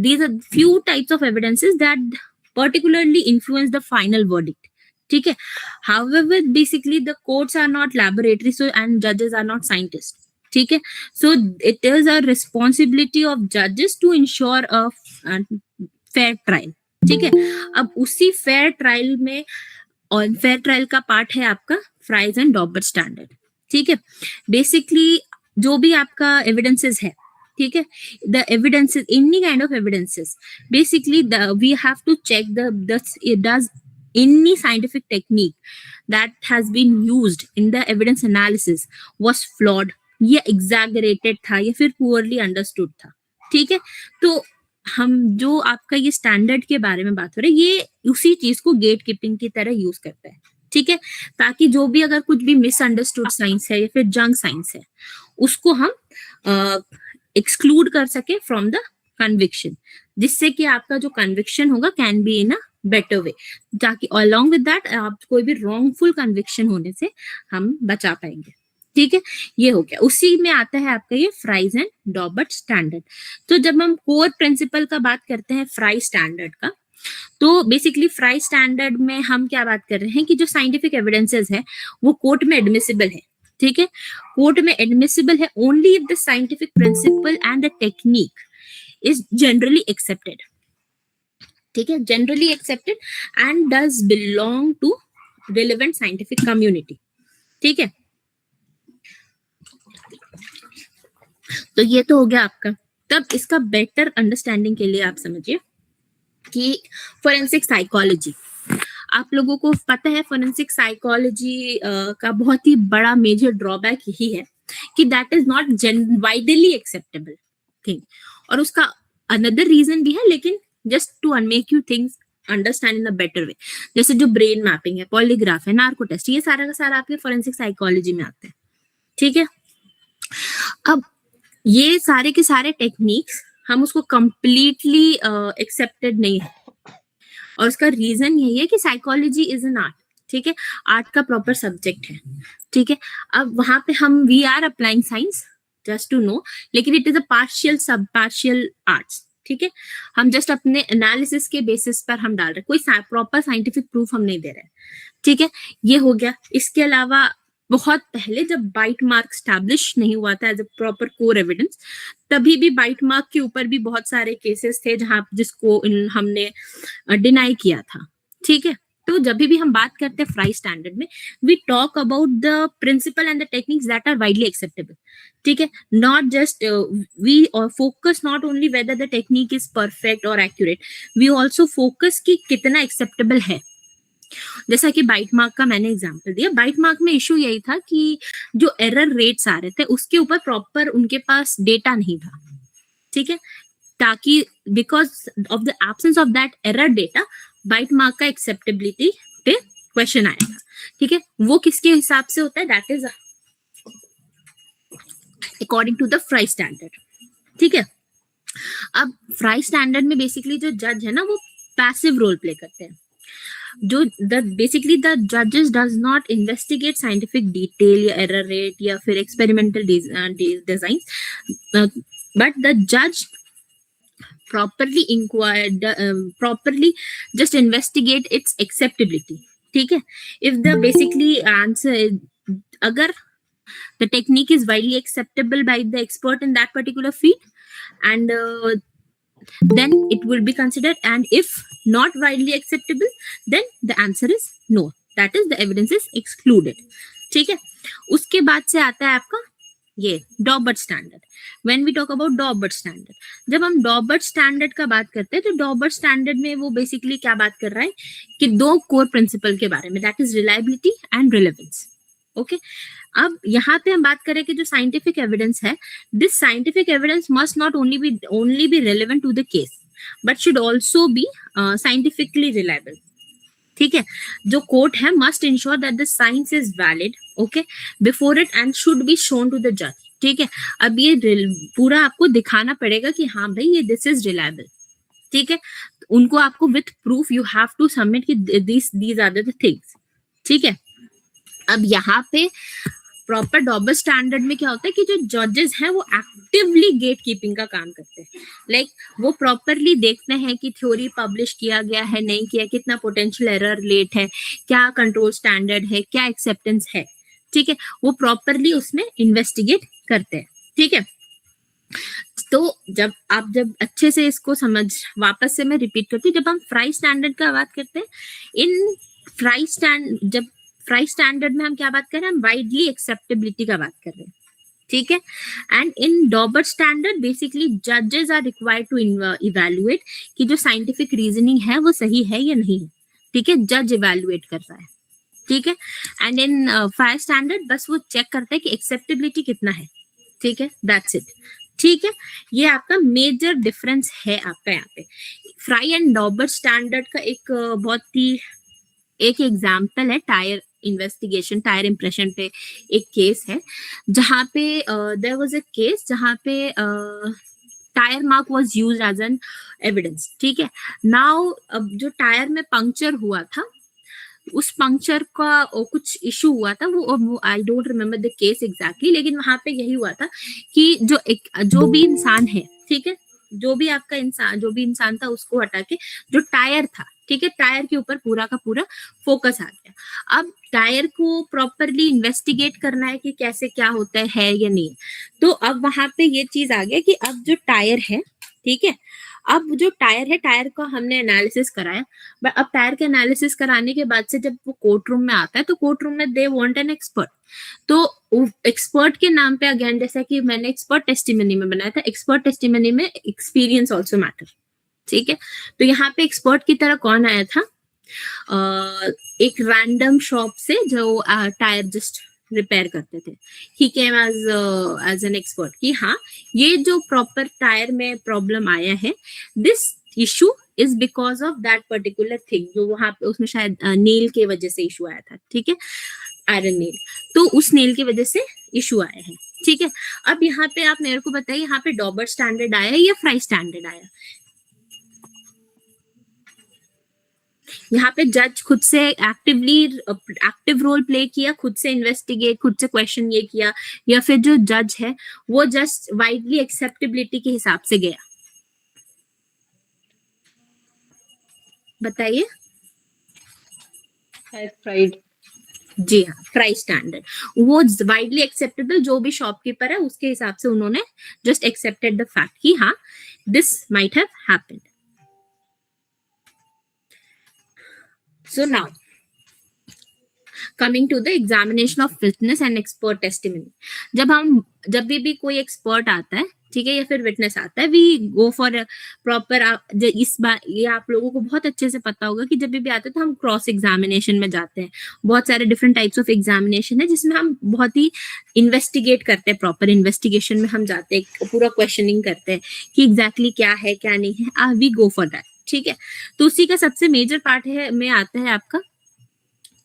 these are few types of evidences that particularly influence the final verdict. ठीक है, however basically the courts are not laboratories, so and judges are not scientists. ठीक है, so it is a responsibility of judges to ensure a fair trial. ठीक है, अब उसी fair trial में, और फेयर ट्रायल का पार्ट है आपका फ्राइज एंड डॉबर्ट स्टैंडर्ड. ठीक है, बेसिकली जो भी आपका एविडेंसेस है, ठीक है, the evidences, any kind of evidences, basically we have to check the does any scientific technique that has been used in the evidence analysis was flawed या exaggerated था या फिर poorly understood था. ठीक है, तो हम जो आपका ये स्टैंडर्ड के बारे में बात हो रही है, ये उसी चीज को गेट कीपिंग की तरह यूज करता है. ठीक है, ताकि जो भी अगर कुछ भी मिसअंडरस्टूड साइंस है या फिर जंक साइंस है, उसको हम एक्सक्लूड कर सके फ्रॉम द कन्विक्शन, जिससे कि आपका जो कन्विक्शन होगा can be in a better वे, ताकि अलॉन्ग विद दैट आप कोई भी रॉन्गफुल कन्विक्शन होने से हम बचा पाएंगे. ठीक है, ये हो गया. उसी में आता है आपका ये फ्राइज एंड डॉबर्ट स्टैंडर्ड. तो जब हम कोर प्रिंसिपल का बात करते हैं फ्राई स्टैंडर्ड का, तो बेसिकली फ्राई स्टैंडर्ड में हम क्या बात कर रहे हैं कि जो साइंटिफिक एविडेंसेस है वो कोर्ट में एडमिसिबल है. ठीक है, कोर्ट में एडमिसिबल है only if the scientific principle and the technique is generally accepted. ठीक है, generally accepted and does belong to relevant scientific community. ठीक है, तो ये तो हो गया आपका. तब इसका बेटर अंडरस्टैंडिंग के लिए आप समझिए कि फोरेंसिक साइकोलॉजी, आप लोगों को पता है फोरेंसिक साइकोलॉजी का बहुत ही बड़ा मेजर ड्रॉबैक यही है कि that is not widely acceptable thing. और उसका अनदर रीजन भी है, लेकिन just to make you things understand in a better way, जैसे जो ब्रेन मैपिंग है, पॉलीग्राफ है, नार्को टेस्ट, ये सारा का सारा आपके फोरेंसिक साइकोलॉजी में आते हैं. ठीक है, अब ये सारे के सारे टेक्निक्स हम उसको कंप्लीटली एक्सेप्टेड नहीं है, और उसका रीजन यही है कि साइकोलॉजी इज एन आर्ट. ठीक है, आर्ट का प्रॉपर सब्जेक्ट है. ठीक है, अब वहां पे हम we are applying science just to know, लेकिन it is a partial arts. ठीक है, हम जस्ट अपने एनालिसिस के बेसिस पर हम डाल रहे हैं, कोई प्रॉपर साइंटिफिक प्रूफ हम नहीं दे रहे. ठीक है, ये हो गया. इसके अलावा बहुत पहले जब बाइट मार्क स्टैब्लिश नहीं हुआ था as a proper core evidence, तभी भी बाइट मार्क के ऊपर भी बहुत सारे केसेस थे जहां जिसको हमने डिनाई किया था. ठीक है, तो जब भी हम बात करते हैं फ्राई स्टैंडर्ड में, we talk about the principle and the techniques that are widely acceptable. ठीक है, not just we focus not only whether the technique is perfect और एक्यूरेट, वी ऑल्सो फोकस कि कितना एक्सेप्टेबल है. जैसा कि बाइट मार्क का मैंने एग्जांपल दिया, बाइट मार्क में इशू यही था कि जो एरर रेट्स आ रहे थे उसके ऊपर प्रॉपर उनके पास डेटा नहीं था. ठीक है, ताकि because of the absence of that error data, bite mark का एक्सेप्टेबिलिटी पे क्वेश्चन आया था. ठीक है, वो किसके हिसाब से होता है, that is according to the Frye standard. ठीक है, अब फ्राई स्टैंडर्ड में बेसिकली जो जज है ना वो पैसिव रोल प्ले करते हैं. जो बेसिकली द जजेस does not investigate scientific detail या एरर रेट या फिर एक्सपेरिमेंटल डिजाइन, बट द जज properly inquired, properly just investigate its acceptability. ठीक है, if the basically answer, अगर the technique is widely acceptable by the expert in that particular field, and then it will be considered, and if not widely acceptable, then the answer is no, that is the evidence is excluded. ठीक है, उसके बाद से आता है आपका ये Daubert standard. When we talk about Daubert standard, जब हम डॉबर्ट स्टैंडर्ड का बात करते हैं तो डॉबर्ट स्टैंडर्ड में वो बेसिकली क्या बात कर रहा है कि दो कोर प्रिंसिपल के बारे में, that is reliability and relevance. Okay, अब यहाँ पे हम बात करें कि जो साइंटिफिक एविडेंस है, this scientific evidence must not only be relevant to the case, but should also be scientifically reliable. ठीक है, जो कोर्ट है must ensure that the science is valid okay before it and should be shown to the जज. ठीक है, अब ये पूरा आपको दिखाना पड़ेगा कि हाँ भाई ये दिस इज रिलायबल. ठीक है, उनको आपको with proof you have to submit कि दीज आर द थिंग्स. ठीक है, अब यहाँ पे प्रॉपर डॉबर्ट स्टैंडर्ड में क्या होता है कि जो जजेस हैं वो एक्टिवली गेट कीपिंग का काम करते हैं. लाइक वो प्रॉपरली देखते हैं कि थ्योरी पब्लिश किया गया है नहीं किया, कितना पोटेंशियल एरर रेट है, क्या कंट्रोल स्टैंडर्ड है, क्या एक्सेप्टेंस है. ठीक है, वो प्रॉपरली उसमें इन्वेस्टिगेट करते हैं. ठीक है, तो जब अच्छे से इसको समझ, वापस से मैं रिपीट करती हूँ, जब हम फ्राई स्टैंडर्ड का बात करते हैं, इन फ्राई स्टैंडर्ड में हम क्या बात कर रहे हैं, हम वाइडली एक्सेप्टेबिलिटी का बात कर रहे हैं. ठीक है, एंड इन डॉबर्ट स्टैंडर्ड बेसिकली जजेस आर रिक्वायर्ड टू इवैल्यूएट कि जो साइंटिफिक रीजनिंग है वो सही है या नहीं है. ठीक है, जज इवेल्युएट कर रहा है, ठीक है। एंड इन फायर स्टैंडर्ड बस वो चेक करते हैं कि एक्सेप्टेबिलिटी कितना है, ठीक है, दैट्स इट, ठीक है। ये आपका मेजर डिफरेंस है आपका यहाँ पे। फ्राई एंड डॉबर स्टैंडर्ड का एक बहुत ही एक एग्जाम्पल है टायर इन्वेस्टिगेशन, टायर इम्प्रेशन पे एक केस है जहाँ पे देयर वाज अ केस जहाँ पे tyre mark was used as an evidence, ठीक है। नाउ अब जो टायर में पंक्चर हुआ था, उस पंक्चर का कुछ इशू हुआ था, वो आई don't remember the case exactly, लेकिन वहां पे यही हुआ था कि जो भी इंसान है, ठीक है, जो भी इंसान था उसको हटा के जो टायर था, ठीक है, टायर के ऊपर पूरा का पूरा फोकस आ गया। अब टायर को प्रॉपरली इन्वेस्टिगेट करना है कि कैसे क्या होता है या नहीं, तो अब वहां पे ये चीज आ गया कि अब जो टायर है, ठीक है, अब जो टायर है, टायर का हमने एनालिसिस कराया, बट अब टायर के एनालिसिस कराने के बाद से जब वो कोर्ट रूम में आता है, तो कोर्ट रूम में दे वांट एन एक्सपर्ट। तो एक्सपर्ट के नाम पे अगेन, जैसा कि मैंने एक्सपर्ट टेस्टिमनी में बनाया था, एक्सपर्ट टेस्टिमनी में एक्सपीरियंस ऑल्सो मैटर, ठीक है। तो यहाँ पे एक्सपर्ट की तरह कौन आया था? एक रैंडम शॉप से जो टायर जस्ट रिपेयर करते थे, ही केम एज एन एक्सपर्ट कि हाँ, ये जो प्रॉपर टायर में प्रॉब्लम आया है, this issue is because of that particular thing, जो वहां पे उसमें शायद नेल के वजह से इशू आया था, ठीक है, आयरन नेल, तो उस नेल की वजह से इशू आया है, ठीक है। अब यहाँ पे आप मेरे को बताइए, यहाँ पे डॉबर स्टैंडर्ड आया या फ्राई स्टैंडर्ड आया? यहाँ पे जज खुद से एक्टिव रोल प्ले किया, खुद से इन्वेस्टिगेट, खुद से क्वेश्चन ये किया, या फिर जो जज है वो जस्ट वाइडली एक्सेप्टेबिलिटी के हिसाब से गया? बताइए। फ्राइड। जी हाँ, फ्राई स्टैंडर्ड, वो वाइडली एक्सेप्टेबल, जो भी शॉपकीपर है उसके हिसाब से उन्होंने जस्ट एक्सेप्टेड द फैक्ट कि हाँ, this might have happened. So now, coming to the examination of witness and expert testimony, जब भी कोई एक्सपर्ट आता है, ठीक है, या फिर विटनेस आता है, वी गो फॉर प्रॉपर, इस बार ये आप लोगों को बहुत अच्छे से पता होगा कि जब भी आते हैं तो हम क्रॉस एग्जामिनेशन में जाते हैं। बहुत सारे डिफरेंट टाइप्स ऑफ एग्जामिनेशन है जिसमें हम बहुत ही इन्वेस्टिगेट करते हैं, प्रॉपर इन्वेस्टिगेशन में हम जाते हैं, पूरा क्वेश्चनिंग करते हैं कि एग्जैक्टली क्या है क्या नहीं है, वी गो फॉर दैट, ठीक है। तो उसी का सबसे मेजर पार्ट है में आता है आपका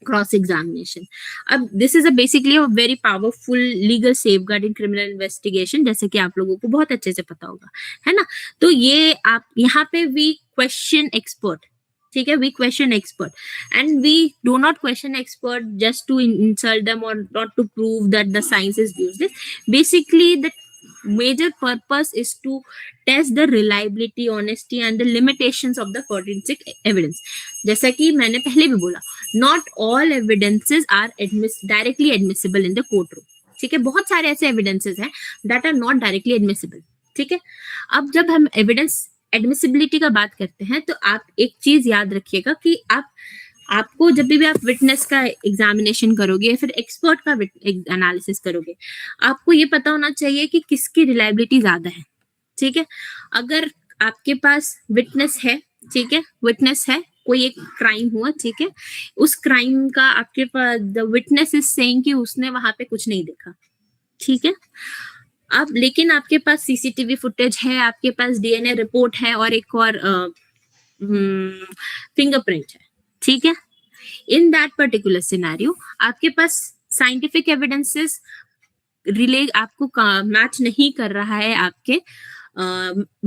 क्रॉस एग्जामिनेशन। अब this is basically a very powerful legal safeguard in criminal investigation, जैसे कि आप लोगों को बहुत अच्छे से पता होगा, है ना। तो ये आप यहाँ पे वी क्वेश्चन एक्सपर्ट, ठीक है, we question expert, and we do not question expert just to insult them और not to prove that the science is used. Basically the major purpose is to test the reliability, honesty and the limitations of the forensic evidence. जैसा कि मैंने पहले भी बोला, not all evidences are directly admissible in the courtroom, ठीक है। बहुत सारे ऐसे evidences हैं that are not directly admissible, ठीक है। अब जब हम evidence admissibility का बात करते हैं, तो आप एक चीज याद रखिएगा कि आपको जब भी आप विटनेस का एग्जामिनेशन करोगे या फिर एक्सपर्ट का एनालिसिस करोगे, आपको ये पता होना चाहिए कि किसकी रिलायबिलिटी ज्यादा है, ठीक है। अगर आपके पास विटनेस है, ठीक है, विटनेस है, कोई एक क्राइम हुआ, ठीक है, उस क्राइम का आपके पास द विटनेस इज सेइंग कि उसने वहां पे कुछ नहीं देखा, ठीक है। अब लेकिन आपके पास सीसीटीवी फुटेज है, आपके पास डीएनए रिपोर्ट है और एक और फिंगरप्रिंट है, ठीक है। इन दैट पर्टिकुलर सिनेरियो आपके पास साइंटिफिक एविडेंसेस रिले आपको मैच नहीं कर रहा है आपके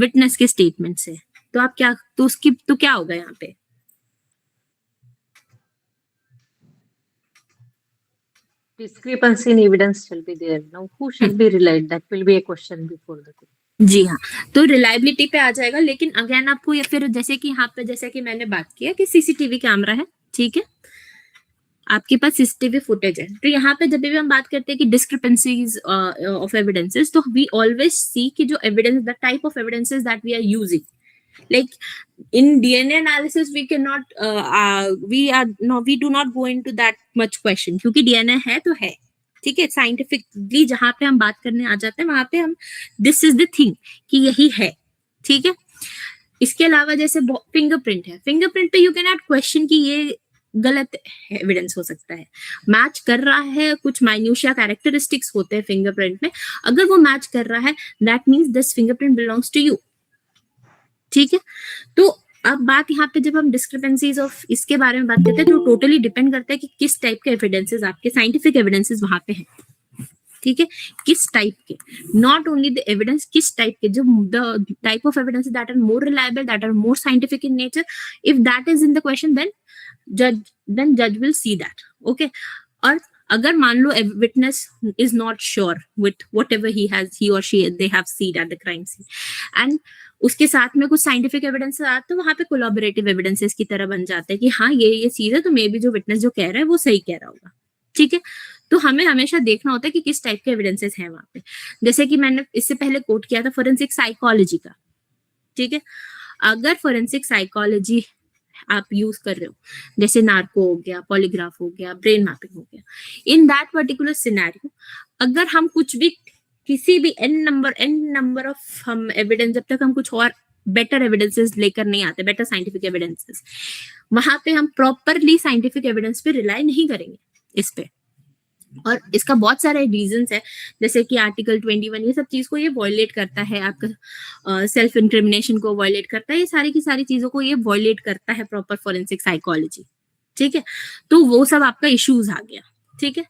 विटनेस के स्टेटमेंट से, तो आप क्या, तो उसकी तो क्या होगा यहाँ पे? Discrepancy in evidence shall be there. Now, who shall be relied? That will be a question before the court. जी हाँ, तो रिलायबिलिटी पे आ जाएगा, लेकिन अगेन आपको या फिर जैसे कि यहाँ पे जैसे कि मैंने बात किया कि सीसीटीवी कैमरा है, ठीक है, आपके पास सीसीटीवी फुटेज है, तो यहाँ पे जब भी हम बात करते हैं कि डिस्क्रिपेंसीज ऑफ एविडेंसेस, तो वी ऑलवेज सी कि जो evidence, the type of evidences that we are using, like in DNA analysis we cannot we do not go into that much question, क्योंकि DNA है तो है, ठीक है। साइंटिफिकली जहां पे हम बात करने आ जाते हैं, वहां पे हम दिस इज द थिंग कि यही है, ठीक है। इसके अलावा जैसे फिंगरप्रिंट है, फिंगरप्रिंट पे यू कैन ऐड क्वेश्चन कि ये गलत एविडेंस हो सकता है, मैच कर रहा है, कुछ माइन्यूशिया कैरेक्टरिस्टिक्स होते हैं फिंगरप्रिंट में, अगर वो मैच कर रहा है that means this fingerprint belongs to you. ठीक है, तो अब बात यहाँ पे जब हम डिस्क्रिपेंसीज ऑफ इसके बारे में बात करते हैं तो टोटली डिपेंड करता है कि किस टाइप के एविडेंसेस आपके साइंटिफिक एविडेंसेस वहां पे हैं। ठीक है, किस टाइप के, नॉट ओनली द एविडेंस, किस टाइप के, जो the type of evidence that are more reliable, that are more scientific in nature, if that is in the question then जज विल सी दैट। ओके, और अगर मान लो witness is not sure with whatever he और she they have seen at the crime scene and उसके साथ में कुछ साइंटिफिक एविडेंस आते तो वहां पे कोलैबोरेटिव एविडेंसेस की तरह बन जाते हैं कि हाँ ये चीज है, तो मे बी जो विटनेस जो कह रहा है वो सही कह रहा होगा। ठीक है, तो हमें हमेशा देखना होता है कि किस टाइप के एविडेंसेस हैं वहां पे। जैसे कि मैंने इससे पहले कोट किया था फोरेंसिक साइकोलॉजी का। ठीक है, अगर फोरेंसिक साइकोलॉजी आप यूज कर रहे हो, जैसे नार्को हो गया, पॉलीग्राफ हो गया, ब्रेन मैपिंग हो गया, इन दैट पर्टिकुलर सिनेरियो अगर हम कुछ भी किसी भी एन नंबर ऑफ हम एविडेंस, जब तक हम कुछ और बेटर एविडेंसेस लेकर नहीं आते, बेटर साइंटिफिक एविडेंसेस, वहां पे हम प्रॉपरली साइंटिफिक एविडेंस पे रिलाई नहीं करेंगे इस पे। और इसका बहुत सारे रीजंस है, जैसे कि आर्टिकल 21 ये सब चीज को ये वॉयलेट करता है, आपका सेल्फ इंक्रिमिनेशन को वॉयलेट करता है, ये सारी की सारी चीजों को ये वॉयलेट करता है प्रॉपर फॉरेंसिक साइकोलॉजी। ठीक है, तो वो सब आपका इश्यूज आ गया। ठीक है,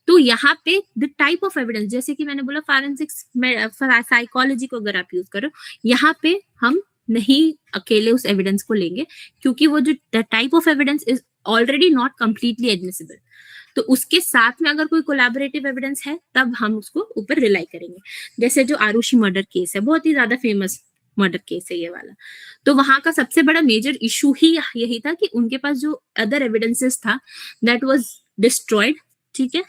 तो यहाँ पे द टाइप ऑफ एविडेंस, जैसे कि मैंने बोला फॉरेंसिक साइकोलॉजी को अगर आप यूज करो, यहाँ पे हम नहीं अकेले उस एविडेंस को लेंगे, क्योंकि वो जो type of evidence is already not completely admissible, तो उसके साथ में अगर कोई कोलैबोरेटिव एविडेंस है तब हम उसको ऊपर रिलाई करेंगे। जैसे जो आरुषि मर्डर केस है, बहुत ही ज्यादा फेमस मर्डर केस है ये वाला, तो वहां का सबसे बड़ा मेजर इशू ही यही था कि उनके पास जो अदर एविडेंसेस था दैट वाज डिस्ट्रॉयड। ठीक है,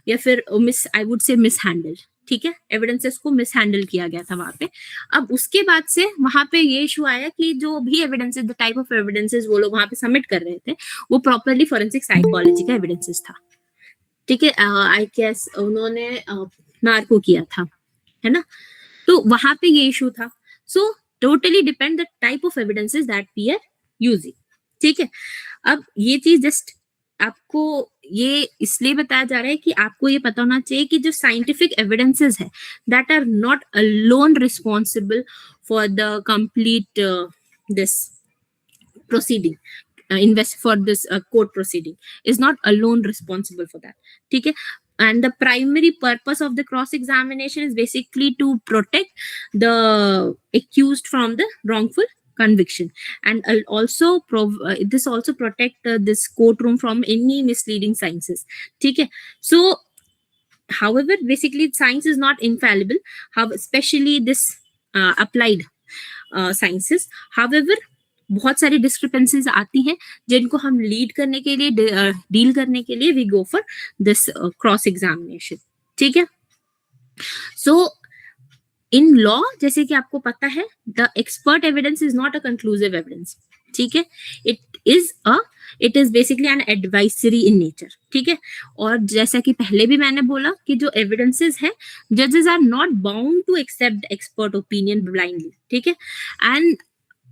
या फिर miss I would say miss handled. ठीक है, एविडेंसेस को मिस हैंडल किया गया था वहां पे। अब उसके बाद से वहां पे ये इशू आया कि जो भी evidences, the type of evidences वो लोग वहां पे सबमिट कर रहे थे वो प्रॉपरली फॉरेंसिक साइकोलॉजी का एविडेंसेस था। ठीक है, आई गेस उन्होंने नार्को किया था, है ना, तो वहां पे ये इशू था। So totally depend the type of evidences that we are using. ठीक है, अब ये चीज जस्ट आपको ये इसलिए बताया जा रहा है कि आपको ये पता होना चाहिए कि जो साइंटिफिक एविडेंसेस है that are not alone responsible for the complete this proceeding, invest for this court proceeding is not alone responsible for that. ठीक है, and the primary purpose of the cross examination is basically to protect the accused from the wrongful conviction, and also this also protect this courtroom from any misleading sciences. ठीक है, so however basically science is not infallible, how especially this applied sciences. However बहुत सारी discrepancies आती हैं जिनको हम lead करने के लिए, डील करने के लिए we go for this cross examination. ठीक है, सो इन लॉ जैसे कि आपको पता है the expert evidence is not a conclusive evidence. ठीक है, it is basically an advisory in nature. ठीक है, और जैसा कि पहले भी मैंने बोला कि जो एविडेंसेस है जजेस are not bound to accept expert opinion blindly. ठीक है, and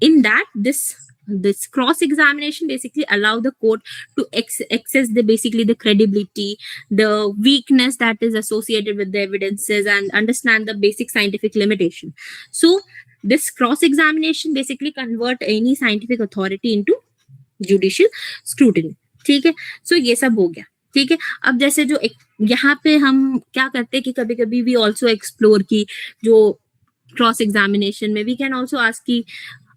in that this cross examination basically allow the court to access the basically the credibility, the weakness that is associated with the evidences, and understand the basic scientific limitation. So this cross examination basically convert any scientific authority into judicial scrutiny. ठीक है, सो ये सब हो गया। ठीक है, अब जैसे जो यहाँ पे हम क्या करते हैं कि कभी कभी वी ऑल्सो एक्सप्लोर की जो क्रॉस एग्जामिनेशन में वी कैन ऑल्सो आस्क की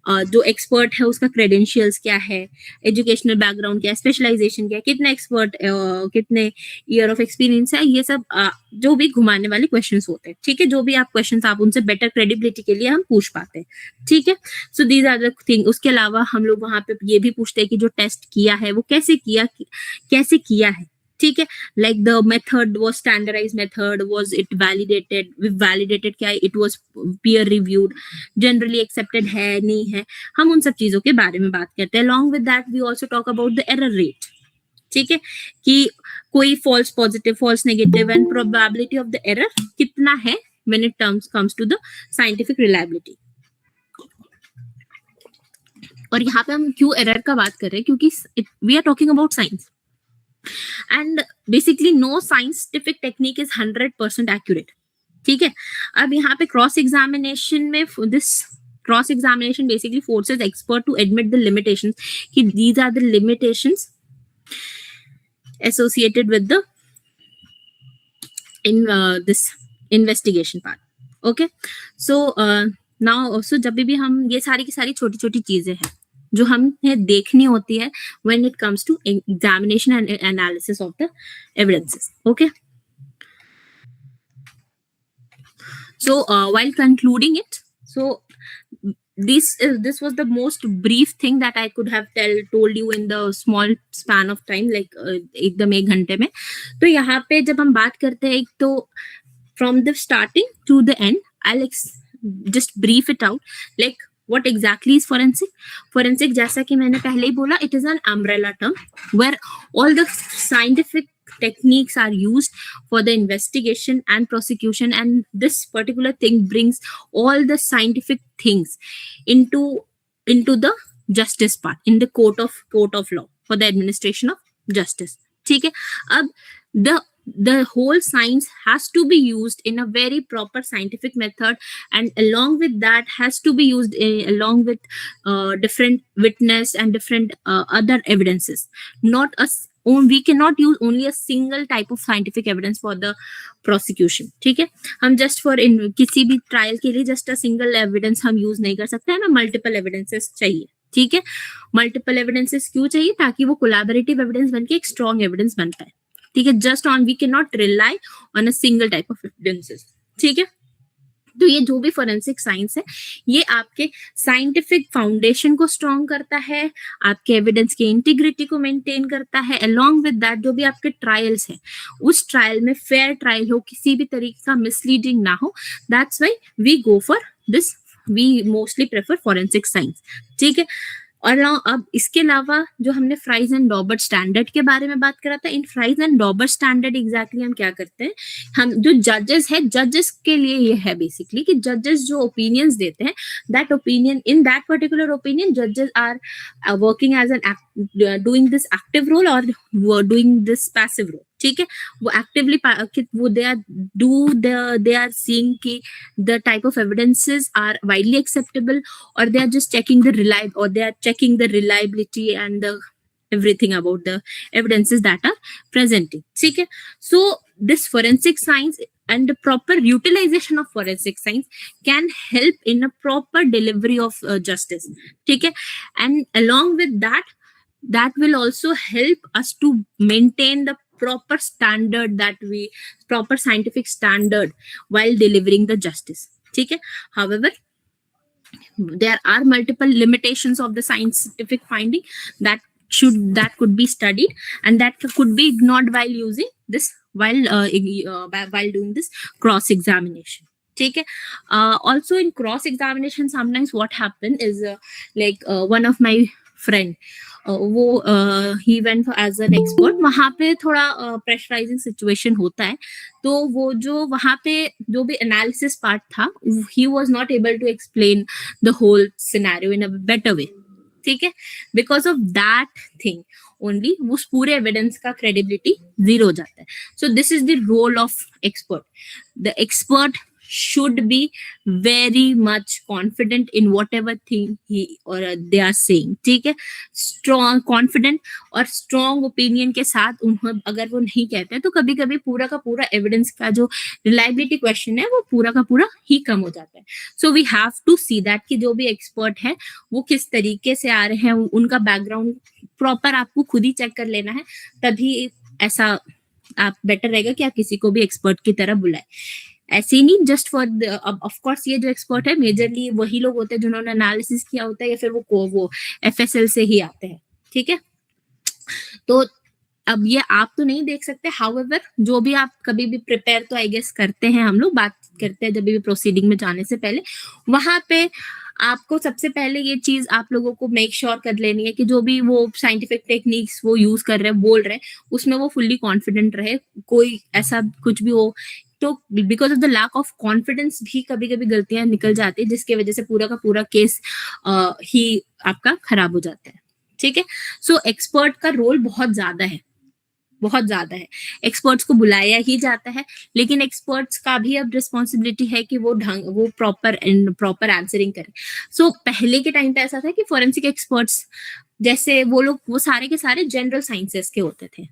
जो एक्सपर्ट है उसका क्रेडेंशियल्स क्या है, एजुकेशनल बैकग्राउंड क्या है, स्पेशलाइजेशन क्या है, कितना एक्सपर्ट, कितने ईयर ऑफ एक्सपीरियंस है, ये सब जो भी घुमाने वाले क्वेश्चंस होते हैं। ठीक है, जो भी आप क्वेश्चंस आप उनसे बेटर क्रेडिबिलिटी के लिए हम पूछ पाते हैं। ठीक है, so these are the thing. उसके अलावा हम लोग वहां पे ये भी पूछते हैं कि जो टेस्ट किया है वो कैसे किया है। ठीक है, like the method was standardised method, was it validated क्या, it was peer reviewed, generally accepted है नहीं है, हम उन सब चीजों के बारे में बात करते हैं। Along with that we also talk about the error rate. ठीक है, कि कोई false positive, false negative and probability of the error कितना है when it comes to the scientific reliability. और यहाँ पे हम क्यों एरर का बात कर रहे हैं, क्योंकि we are talking about science and basically no scientific technique is 100% accurate. ठीक है. अब यहाँ पे क्रॉस एग्जामिनेशन में this cross examination basically forces expert to admit the limitations कि these are the limitations associated with the in this investigation part. Okay, so now also जब भी हम ये सारी की सारी छोटी छोटी चीजें हैं जो हमें देखनी होती है when it comes to examination and analysis of the evidences. Okay, so while concluding it, so this was the most brief thing that I could have told you in the small span of time, like एकदम 1 घंटे में. तो यहाँ पे जब हम बात करते हैं एक तो from the starting to the end, I'll just brief it out, like what exactly is forensic. Forensic, जैसा कि मैंने पहले ही बोला, it is an umbrella term where all the scientific techniques are used for the investigation and prosecution, and this particular thing brings all the scientific things into the justice part, in the court of law, for the administration of justice. ठीक है. अब the whole science has to be used in a very proper scientific method, and along with that has to be used along with different witness and different other evidences. Not we cannot use only a single type of scientific evidence for the prosecution. ठीक है. हम just for किसी भी trial के लिए just a single evidence हम use नहीं कर सकते, हमें multiple evidences चाहिए. ठीक है. Multiple evidences क्यों चाहिए? ताकि वो collaborative evidence बनके एक strong evidence बन पाए. ठीक है. Just on we can not rely on a single type of evidences. ठीक है. तो ये जो भी फोरेंसिक साइंस है ये आपके साइंटिफिक फाउंडेशन को स्ट्रॉन्ग करता है, आपके एविडेंस की इंटीग्रिटी को मेंटेन करता है. अलोंग विद दैट जो भी आपके ट्रायल्स है उस ट्रायल में फेयर ट्रायल हो, किसी भी तरीके का मिसलीडिंग ना हो. That's why we go for this, we mostly prefer forensic science. ठीक है. और अब इसके अलावा जो हमने फ्राइज एंड डॉबर्ट स्टैंडर्ड के बारे में बात करा था, इन fries and Daubert standard exactly हम क्या करते हैं, हम जो जजेस है, जजेस के लिए ये है बेसिकली कि जजेस जो ओपिनियंस देते हैं, that opinion, in that particular opinion जजेस are working as an doing this active role और डूइंग दिस पैसिव रोल. ठीक है. वो एक्टिवली वो दे आर सीइंग कि the type of evidences are widely acceptable, or they are just checking the reliability and the everything about the evidences that are presenting. ठीक है. So this forensic science and the proper utilization of forensic science can help in a proper delivery of justice. ठीक है. And along with that will also help us to maintain the proper scientific standard while delivering the justice. ठीक है. However, there are multiple limitations of the scientific finding that could be studied and that could be ignored while doing this cross examination. ठीक है. Also in cross examination sometimes what happen is one of my friend, वो he went as an expert. वहां पे थोड़ा pressurising situation होता है, तो वो जो वहां पे जो भी एनालिसिस पार्ट था, he was not able to explain the whole scenario in a better way. ठीक है. Because of that thing only उस पूरे एविडेंस का क्रेडिबिलिटी जीरो हो जाता है. So this is the role of expert. The expert should be very much confident in whatever thing he or they are saying. ठीक है. strong confident और strong opinion के साथ उन्हें अगर वो नहीं कहते हैं तो कभी कभी पूरा का पूरा एविडेंस का जो रिलायबिलिटी क्वेश्चन है वो पूरा का पूरा ही कम हो जाता है. So we have to see that कि जो भी एक्सपर्ट है वो किस तरीके से आ रहे हैं, उनका बैकग्राउंड प्रॉपर आपको खुद ही चेक कर लेना है, तभी ऐसा आप बेटर रहेगा कि आप किसी को भी एक्सपर्ट की तरह बुलाए. ऐसे ही नहीं जस्ट फॉर ऑफ कोर्स ये जो एक्सपर्ट है मेजरली वही लोग होते हैं जिन्होंने एनालिसिस किया होता है या फिर वो एफएसएल से ही आते हैं. ठीक है. तो अब ये आप तो नहीं देख सकते, हाउएवर जो भी आप कभी भी प्रिपेयर तो आई गेस करते हैं, हम लोग बात करते हैं जब भी प्रोसीडिंग में जाने से पहले, वहां पे आपको सबसे पहले ये चीज आप लोगों को मेक श्योर कर लेनी है कि जो भी वो साइंटिफिक टेक्निक्स वो यूज कर रहे हैं, बोल रहे हैं, उसमें वो फुल्ली कॉन्फिडेंट रहे. कोई ऐसा कुछ भी हो तो because of the lack of confidence भी कभी कभी गलतियां निकल जाती है, जिसकी वजह से पूरा का पूरा केस ही आपका खराब हो जाता है। ठीक है, सो एक्सपर्ट का रोल बहुत ज्यादा है, बहुत ज्यादा है। एक्सपर्ट्स को बुलाया ही जाता है, लेकिन एक्सपर्ट्स का भी अब रिस्पॉन्सिबिलिटी है कि वो प्रॉपर आंसरिंग करें। सो पहले के टाइम पे ऐसा था कि फॉरेंसिक एक्सपर्ट्स जैसे वो लोग वो सारे के सारे जनरल साइंसेस के होते थे।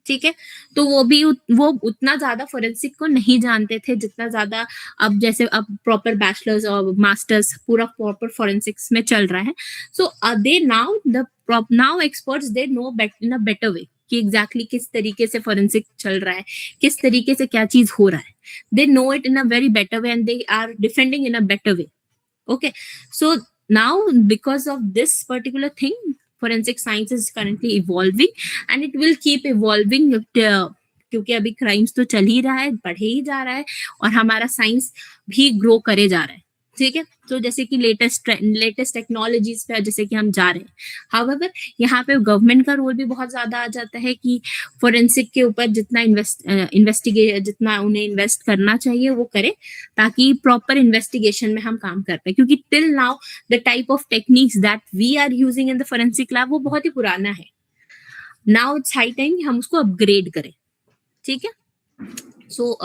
ठीक है, तो वो उतना ज्यादा फोरेंसिक को नहीं जानते थे जितना ज्यादा अब जैसे अब प्रॉपर बैचलर्स और मास्टर्स पूरा प्रॉपर फोरेंसिक्स में चल रहा है। So they now experts they know in a better way कि एग्जैक्टली किस तरीके से फोरेंसिक चल रहा है, किस तरीके से क्या चीज हो रहा है। They know it in a very better way and they are defending in a better way. Okay, so now because of this particular thing, forensic science is currently evolving and it will keep evolving क्योंकि अभी crimes तो चल ही रहा है, बढ़े ही जा रहा है और हमारा साइंस भी ग्रो करे जा रहा है। ठीक है, तो जैसे कि लेटेस्ट टेक्नोलॉजीज पे जैसे कि हम जा रहे हैं। हाउएवर यहाँ पे गवर्नमेंट का रोल भी बहुत ज्यादा आ जाता है कि फोरेंसिक के ऊपर जितना उन्हें इन्वेस्ट करना चाहिए वो करे, ताकि प्रॉपर इन्वेस्टिगेशन में हम काम कर पाए। क्योंकि till now the type of techniques that we are using in the forensic lab वो बहुत ही पुराना है। नाउ इट्स हाई टाइम हम उसको अपग्रेड करें। ठीक है, so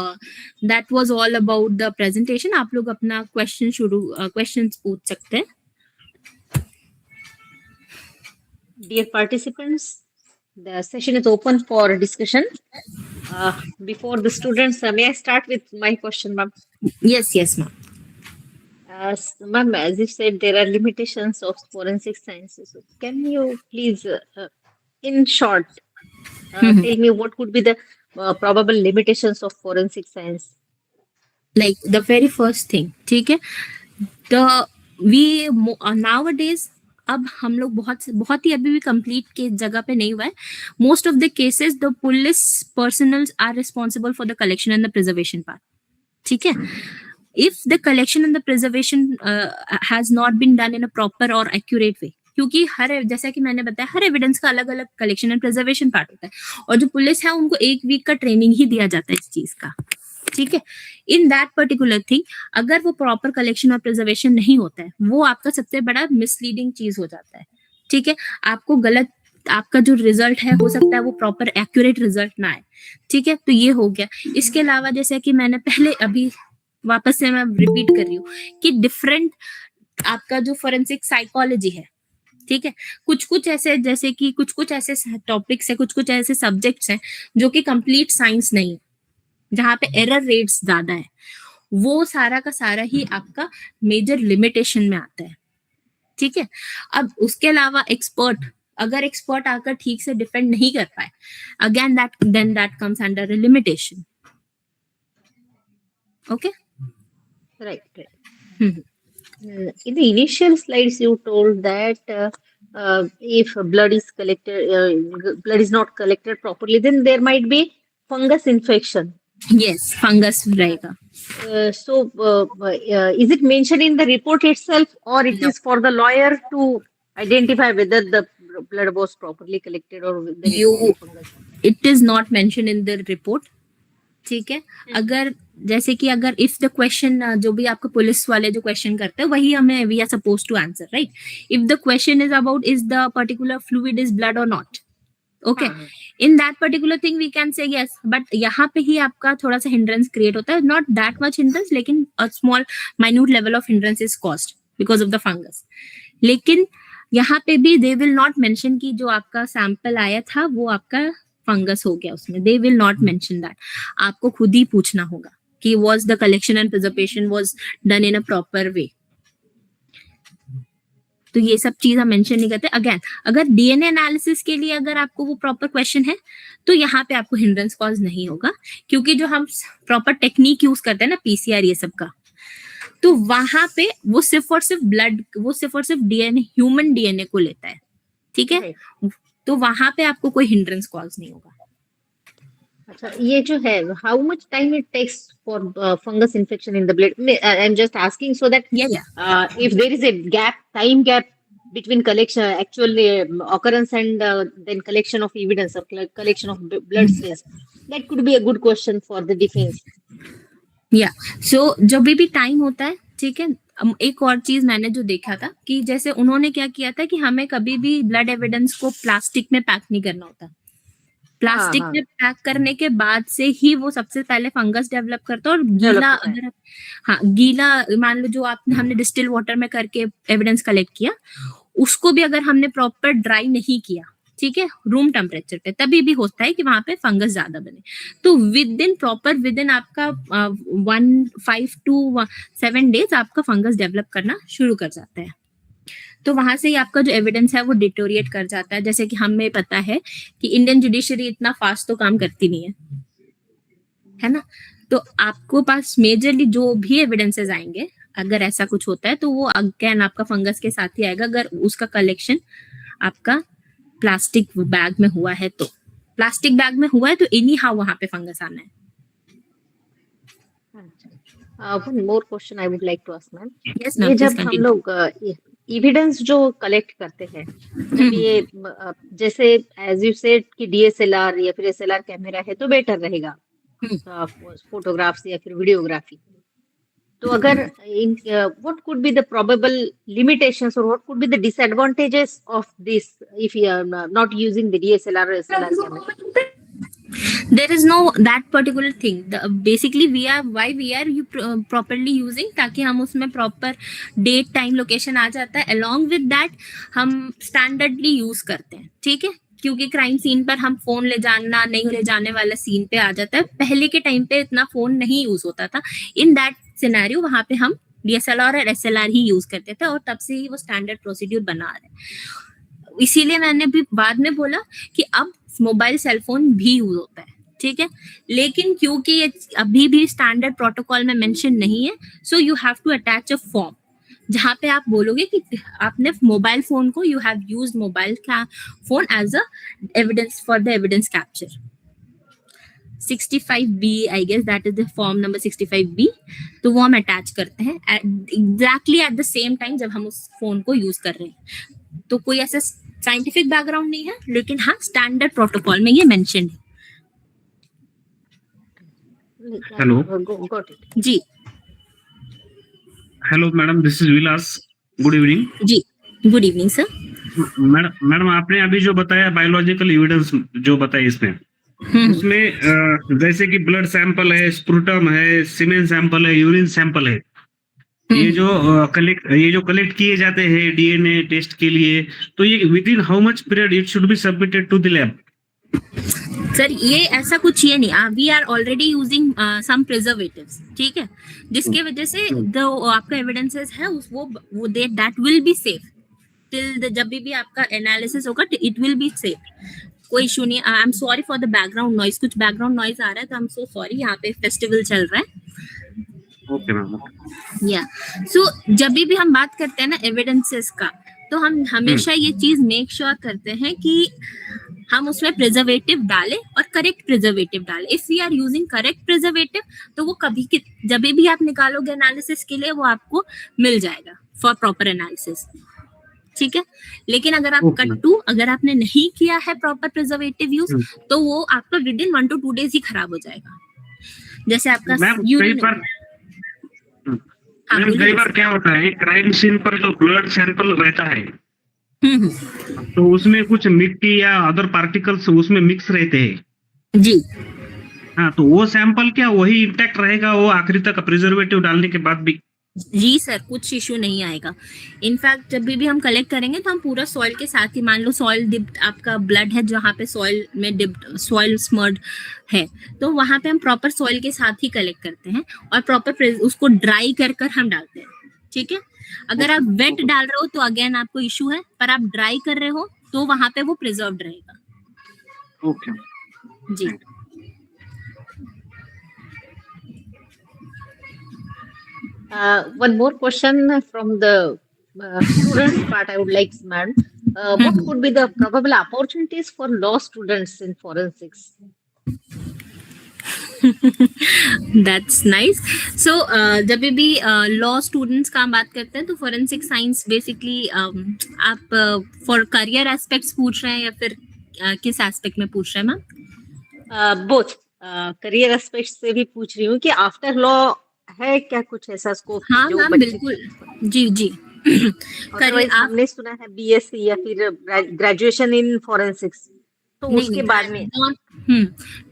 that was all about the presentation. आप लोग अपना क्वेश्चंस पूछ सकते हैं। Dear participants, the session is open for discussion. Before the students, may I start with my question, ma'am? Yes, ma'am. Ma'am, as you said, there are limitations of forensic sciences. So can you please, in short, tell me what could be the probable limitations of forensic science? Like the very first thing, ठीक है, nowadays अब हम लोग बहुत ही अभी भी complete के जगह पे नहीं हुआ है। Most of the cases the police personnels are responsible for the collection and the preservation part. ठीक है, if the collection and the preservation has not been done in a proper और एक्यूरेट वे, क्योंकि जैसा कि मैंने बताया हर evidence का अलग अलग कलेक्शन एंड प्रिजर्वेशन पार्ट होता है, और जो पुलिस है उनको 1 वीक का ट्रेनिंग ही दिया जाता है इस चीज का। ठीक है, इन दैट पर्टिकुलर थिंग अगर वो प्रॉपर कलेक्शन और प्रिजर्वेशन नहीं होता है, वो आपका सबसे बड़ा मिसलीडिंग चीज हो जाता है। ठीक है, आपको गलत आपका जो रिजल्ट है हो सकता है वो प्रॉपर एक्यूरेट रिजल्ट ना आए। ठीक है, तो ये हो गया। इसके अलावा जैसे कि मैंने पहले अभी वापस से मैं रिपीट कर रही हूँ कि डिफरेंट आपका जो फोरेंसिक साइकोलॉजी है, ठीक है, कुछ ऐसे जैसे कि कुछ ऐसे टॉपिक्स है, कुछ ऐसे सब्जेक्ट्स हैं जो कि कंप्लीट साइंस नहीं है, जहाँ पे एरर रेट्स ज्यादा है, वो सारा का सारा ही आपका मेजर लिमिटेशन में आता है। ठीक है, अब उसके अलावा अगर एक्सपर्ट आकर ठीक से डिफेंड नहीं कर पाए, again that comes under a limitation. Okay, Right. In the initial slides, you told that if blood is not collected properly, then there might be fungus infection. yes, fungus रहेगा। So, is it mentioned in the report itself, or it is for the lawyer to identify whether the blood was properly collected or there is fungus? It is not mentioned in the report. ठीक है, अगर जैसे कि अगर if the question जो भी आपको police वाले जो क्वेश्चन करते हैं वही हमें we are suppose to answer, right? If the question is about is the particular fluid is blood और not, okay, in that particular thing we can say yes, but यहाँ पे ही आपका थोड़ा सा हिंड्रेंस क्रिएट होता है, नॉट दैट मच हिंड्रेंस, लेकिन a small minute level of hindrance is caused because of the fungus. लेकिन यहाँ पे भी दे विल नॉट मेंशन कि जो आपका सैंपल आया था वो आपका फंगस हो गया उसमें, they will not mention that. आपको खुद ही पूछना होगा कि was the collection and preservation was done in a proper way। तो ये सब चीज हम मेंशन नहीं करते। अगेन अगर डीएनए एनालिसिस के लिए अगर आपको वो प्रॉपर क्वेश्चन है तो यहाँ पे आपको हिंड्रेंस कॉज नहीं होगा, क्योंकि जो हम प्रॉपर टेक्निक यूज करते हैं ना पीसीआर ये सब का, तो वहां पे वो सिर्फ और सिर्फ डीएनए ह्यूमन डीएनए को लेता है। ठीक है, तो वहां पे आपको कोई हिंड्रेंस कॉज नहीं होगा। अच्छा, ये जो है how much time it takes for fungus infection in the blood? I'm just asking so that if there is a time gap between actual occurrence and then collection of evidence or collection of blood stains, that could be a good question for the defense. या सो जब भी time होता है, ठीक है, एक और चीज मैंने जो देखा था कि जैसे उन्होंने क्या किया था कि हमें कभी भी ब्लड एविडेंस को प्लास्टिक में पैक नहीं करना होता। प्लास्टिक हाँ में पैक करने के बाद से ही वो सबसे पहले फंगस डेवलप करता है। और डेवलप गीला होता है। अगर हाँ गीला मान लो जो आप हमने डिस्टिल वाटर में करके एविडेंस कलेक्ट किया, उसको भी अगर हमने प्रॉपर ड्राई नहीं किया, ठीक है, रूम टेम्परेचर पे, तभी भी होता है कि वहां पे फंगस ज्यादा बने। तो विद इन आपका 1 5 to 7 days आपका फंगस डेवलप करना शुरू कर जाता है। तो वहां से ही आपका जो एविडेंस है वो डिटोरिएट कर जाता है। जैसे कि हमें पता है कि इंडियन जुडिशरी इतना फास्ट तो काम करती नहीं है ना। तो आपको पास मेजरली जो भी एविडेंसेस आएंगे, अगर ऐसा कुछ होता है तो वो अगेन आपका फंगस के साथ ही आएगा, अगर उसका कलेक्शन आपका प्लास्टिक बैग में हुआ है तो। प्लास्टिक बैग में हुआ है तो एनी हाउ वहां पे फंगस आना है। One more question I would like to ask ma'am. Yes ये मैम, प्लीज जब हम कंटिन्यू। लोग एविडेंस जो कलेक्ट करते हैं, जब ये जैसे एज यू सेड कि डीएसएलआर या फिर एसएलआर कैमरा है तो बेटर रहेगा फोटोग्राफ्स या फिर वीडियोग्राफी। तो अगर in what could be the probable limitations or what could be the disadvantages of this if you are not using the DSLR or SLR camera? There is no that particular thing. Basically we are you properly using, ताकि हम उसमें proper date time location आ जाता है। along with that हम standardly use करते हैं, ठीक है, क्योंकि क्राइम सीन पर हम फोन ले जाना नहीं ले जाने वाला सीन पे आ जाता है। पहले के टाइम पे इतना फोन नहीं यूज होता था। इन दैट सिनेरियो वहां पे हम डीएसएलआर और एसएलआर ही यूज करते थे, और तब से ही वो स्टैंडर्ड प्रोसीड्यूर बना रहे। इसीलिए मैंने भी बाद में बोला कि अब मोबाइल सेलफोन भी यूज होता है, ठीक है, लेकिन क्योंकि ये अभी भी स्टैंडर्ड प्रोटोकॉल में मेंशन नहीं है, so you have to attach a form जहां पे आप बोलोगे कि आपने मोबाइल फोन को you have used mobile phone as a evidence for the evidence capture. 65B I guess that is the form number 65B। तो वो हम अटैच करते हैं exactly at the same time जब हम उस फोन को यूज कर रहे हैं। तो कोई ऐसा साइंटिफिक बैकग्राउंड नहीं है, लेकिन हाँ स्टैंडर्ड प्रोटोकॉल में ये मेंशन है। Hello Got it. जी hello madam, this is Vilas. Good evening. जी, गुड इवनिंग सर। मैडम आपने अभी जो बताया बायोलॉजिकल एविडेंस जो बताया इसमें उसमें जैसे कि ब्लड सैंपल है, स्प्रूटम है, सीमेन सैंपल है, यूरिन सैंपल है, ये जो कलेक्ट किए जाते हैं डीएनए टेस्ट के लिए, तो ये within how much period it should be submitted to the lab? Sir ये ऐसा कुछ ये नहीं, we are already using some preservatives, ठीक है, जिसके वजह से जो आपका एविडेंसेस है वो that will be safe till जब भी आपका एनालिसिस होगा इट विल बी सेफ। कोई इशू नहीं। I am sorry for the background noise, कुछ बैकग्राउंड नॉइज आ रहा है तो आई एम सो सॉरी। यहाँ पे फेस्टिवल चल रहा है। Okay ma'am. या सो जब भी हम बात करते हैं ना एविडेंसेस का, तो हम हमेशा ये चीज मेक श्योर करते हैं कि हम उसमें प्रिजर्वेटिव डालें और करेक्ट प्रिजर्वेटिव डालें। If we are using correct preservative तो वो कभी जब भी आप निकालोगे एनालिसिस के लिए वो आपको मिल जाएगा फॉर प्रॉपर एनालिसिस, ठीक है। लेकिन अगर आप अगर आपने नहीं किया है प्रॉपर प्रिजर्वेटिव यूज तो वो आपका विद इन 1 to 2 days ही खराब हो जाएगा। जैसे आपका कई बार क्या होता है, क्राइम सीन पर जो ब्लड सैंपल रहता है तो उसमें कुछ मिट्टी या अदर पार्टिकल्स उसमें मिक्स रहते हैं जी। हाँ, तो वो सैंपल क्या वही इंटैक्ट रहेगा वो आखिरी तक प्रिजर्वेटिव डालने के बाद भी? जी सर, कुछ इश्यू नहीं आएगा। इनफैक्ट जब भी हम कलेक्ट करेंगे तो हम पूरा सॉइल के साथ ही, मान लो सॉइल डिप्ड आपका ब्लड है जहाँ पे सॉइल में डिप्ड सॉइल स्मर्ड है, तो वहां पे हम प्रॉपर सॉइल के साथ ही कलेक्ट करते हैं और प्रॉपर उसको ड्राई कर हम डालते हैं, ठीक है। अगर आप वेट डाल रहे हो तो अगेन आपको इशू है, पर आप ड्राई कर रहे हो तो वहां पे वो प्रिजर्व्ड रहेगा। Okay ji. One more question from the students part I would like, ma'am. What could be the probable opportunities for law students in forensics? That's nice. So जब भी लॉ स्टूडेंट्स का हम बात करते हैं तो फोरेंसिक साइंस बेसिकली आप for career aspects पूछ रहे हैं या फिर किस एस्पेक्ट में पूछ रहे हैं मैम? Both. करियर एस्पेक्ट से भी पूछ रही हूँ कि आफ्टर लॉ है क्या कुछ ऐसा स्कोप हाँ जो मैम बच्चे बिल्कुल जी जी करिए अदरवाइज आप हमने सुना है बीएससी या फिर ग्रेजुएशन इन फॉरेंसिक्स तो नहीं उसके बाद में नहीं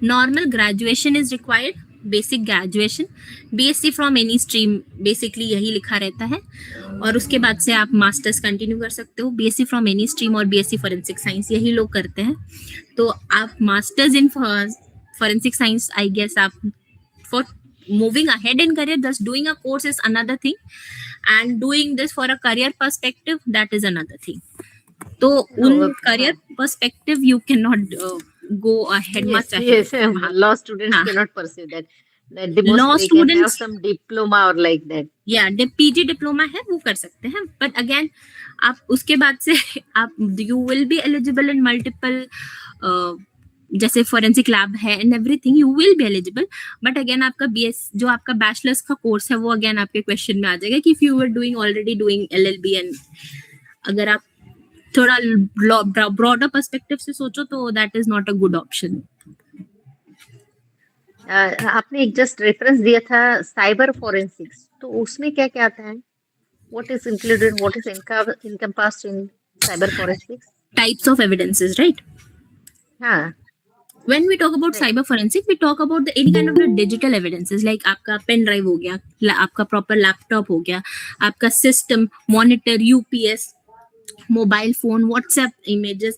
normal graduation is required basic graduation BSc from any stream basically यही लिखा रहता है और उसके बाद से आप मास्टर्स कंटिन्यू कर सकते हो बीएससी फ्रॉम एनी स्ट्रीम और बीएससी फॉरेंसिक साइंस यही लोग करते हैं तो आप masters in forensic science I guess आप for moving ahead in career just doing a course is another thing and doing this for a career perspective that is another thing तो No, उन career perspective you cannot go ahead yes, much ahead yes, law students हाँ cannot pursue that. At the most, law they can have students some diploma or like that. या PG diploma है वो कर सकते हैं but again आप उसके बाद से आप you will be eligible in multiple जैसे फॉरेंसिक लैब है and everything you will be eligible but again आपका बीएस जो आपका बैचलर्स का कोर्स है वो अगेन आपके क्वेश्चन में आ जाएगा कि if you are doing already doing LLB and अगर आप थोड़ा ब्रॉडर पर्सपेक्टिव से सोचो तो that is not a good option आपने एक जस्ट रेफरेंस दिया था साइबर फॉरेंसिक्स तो उसमें क्या क्या आता है what is included what is encompassed in cyber forensics types of evidences right हाँ when we talk about cyber forensic we talk about the any kind of the digital evidences like आपका pen drive हो गया आपका proper laptop हो गया आपका system monitor UPS mobile phone WhatsApp images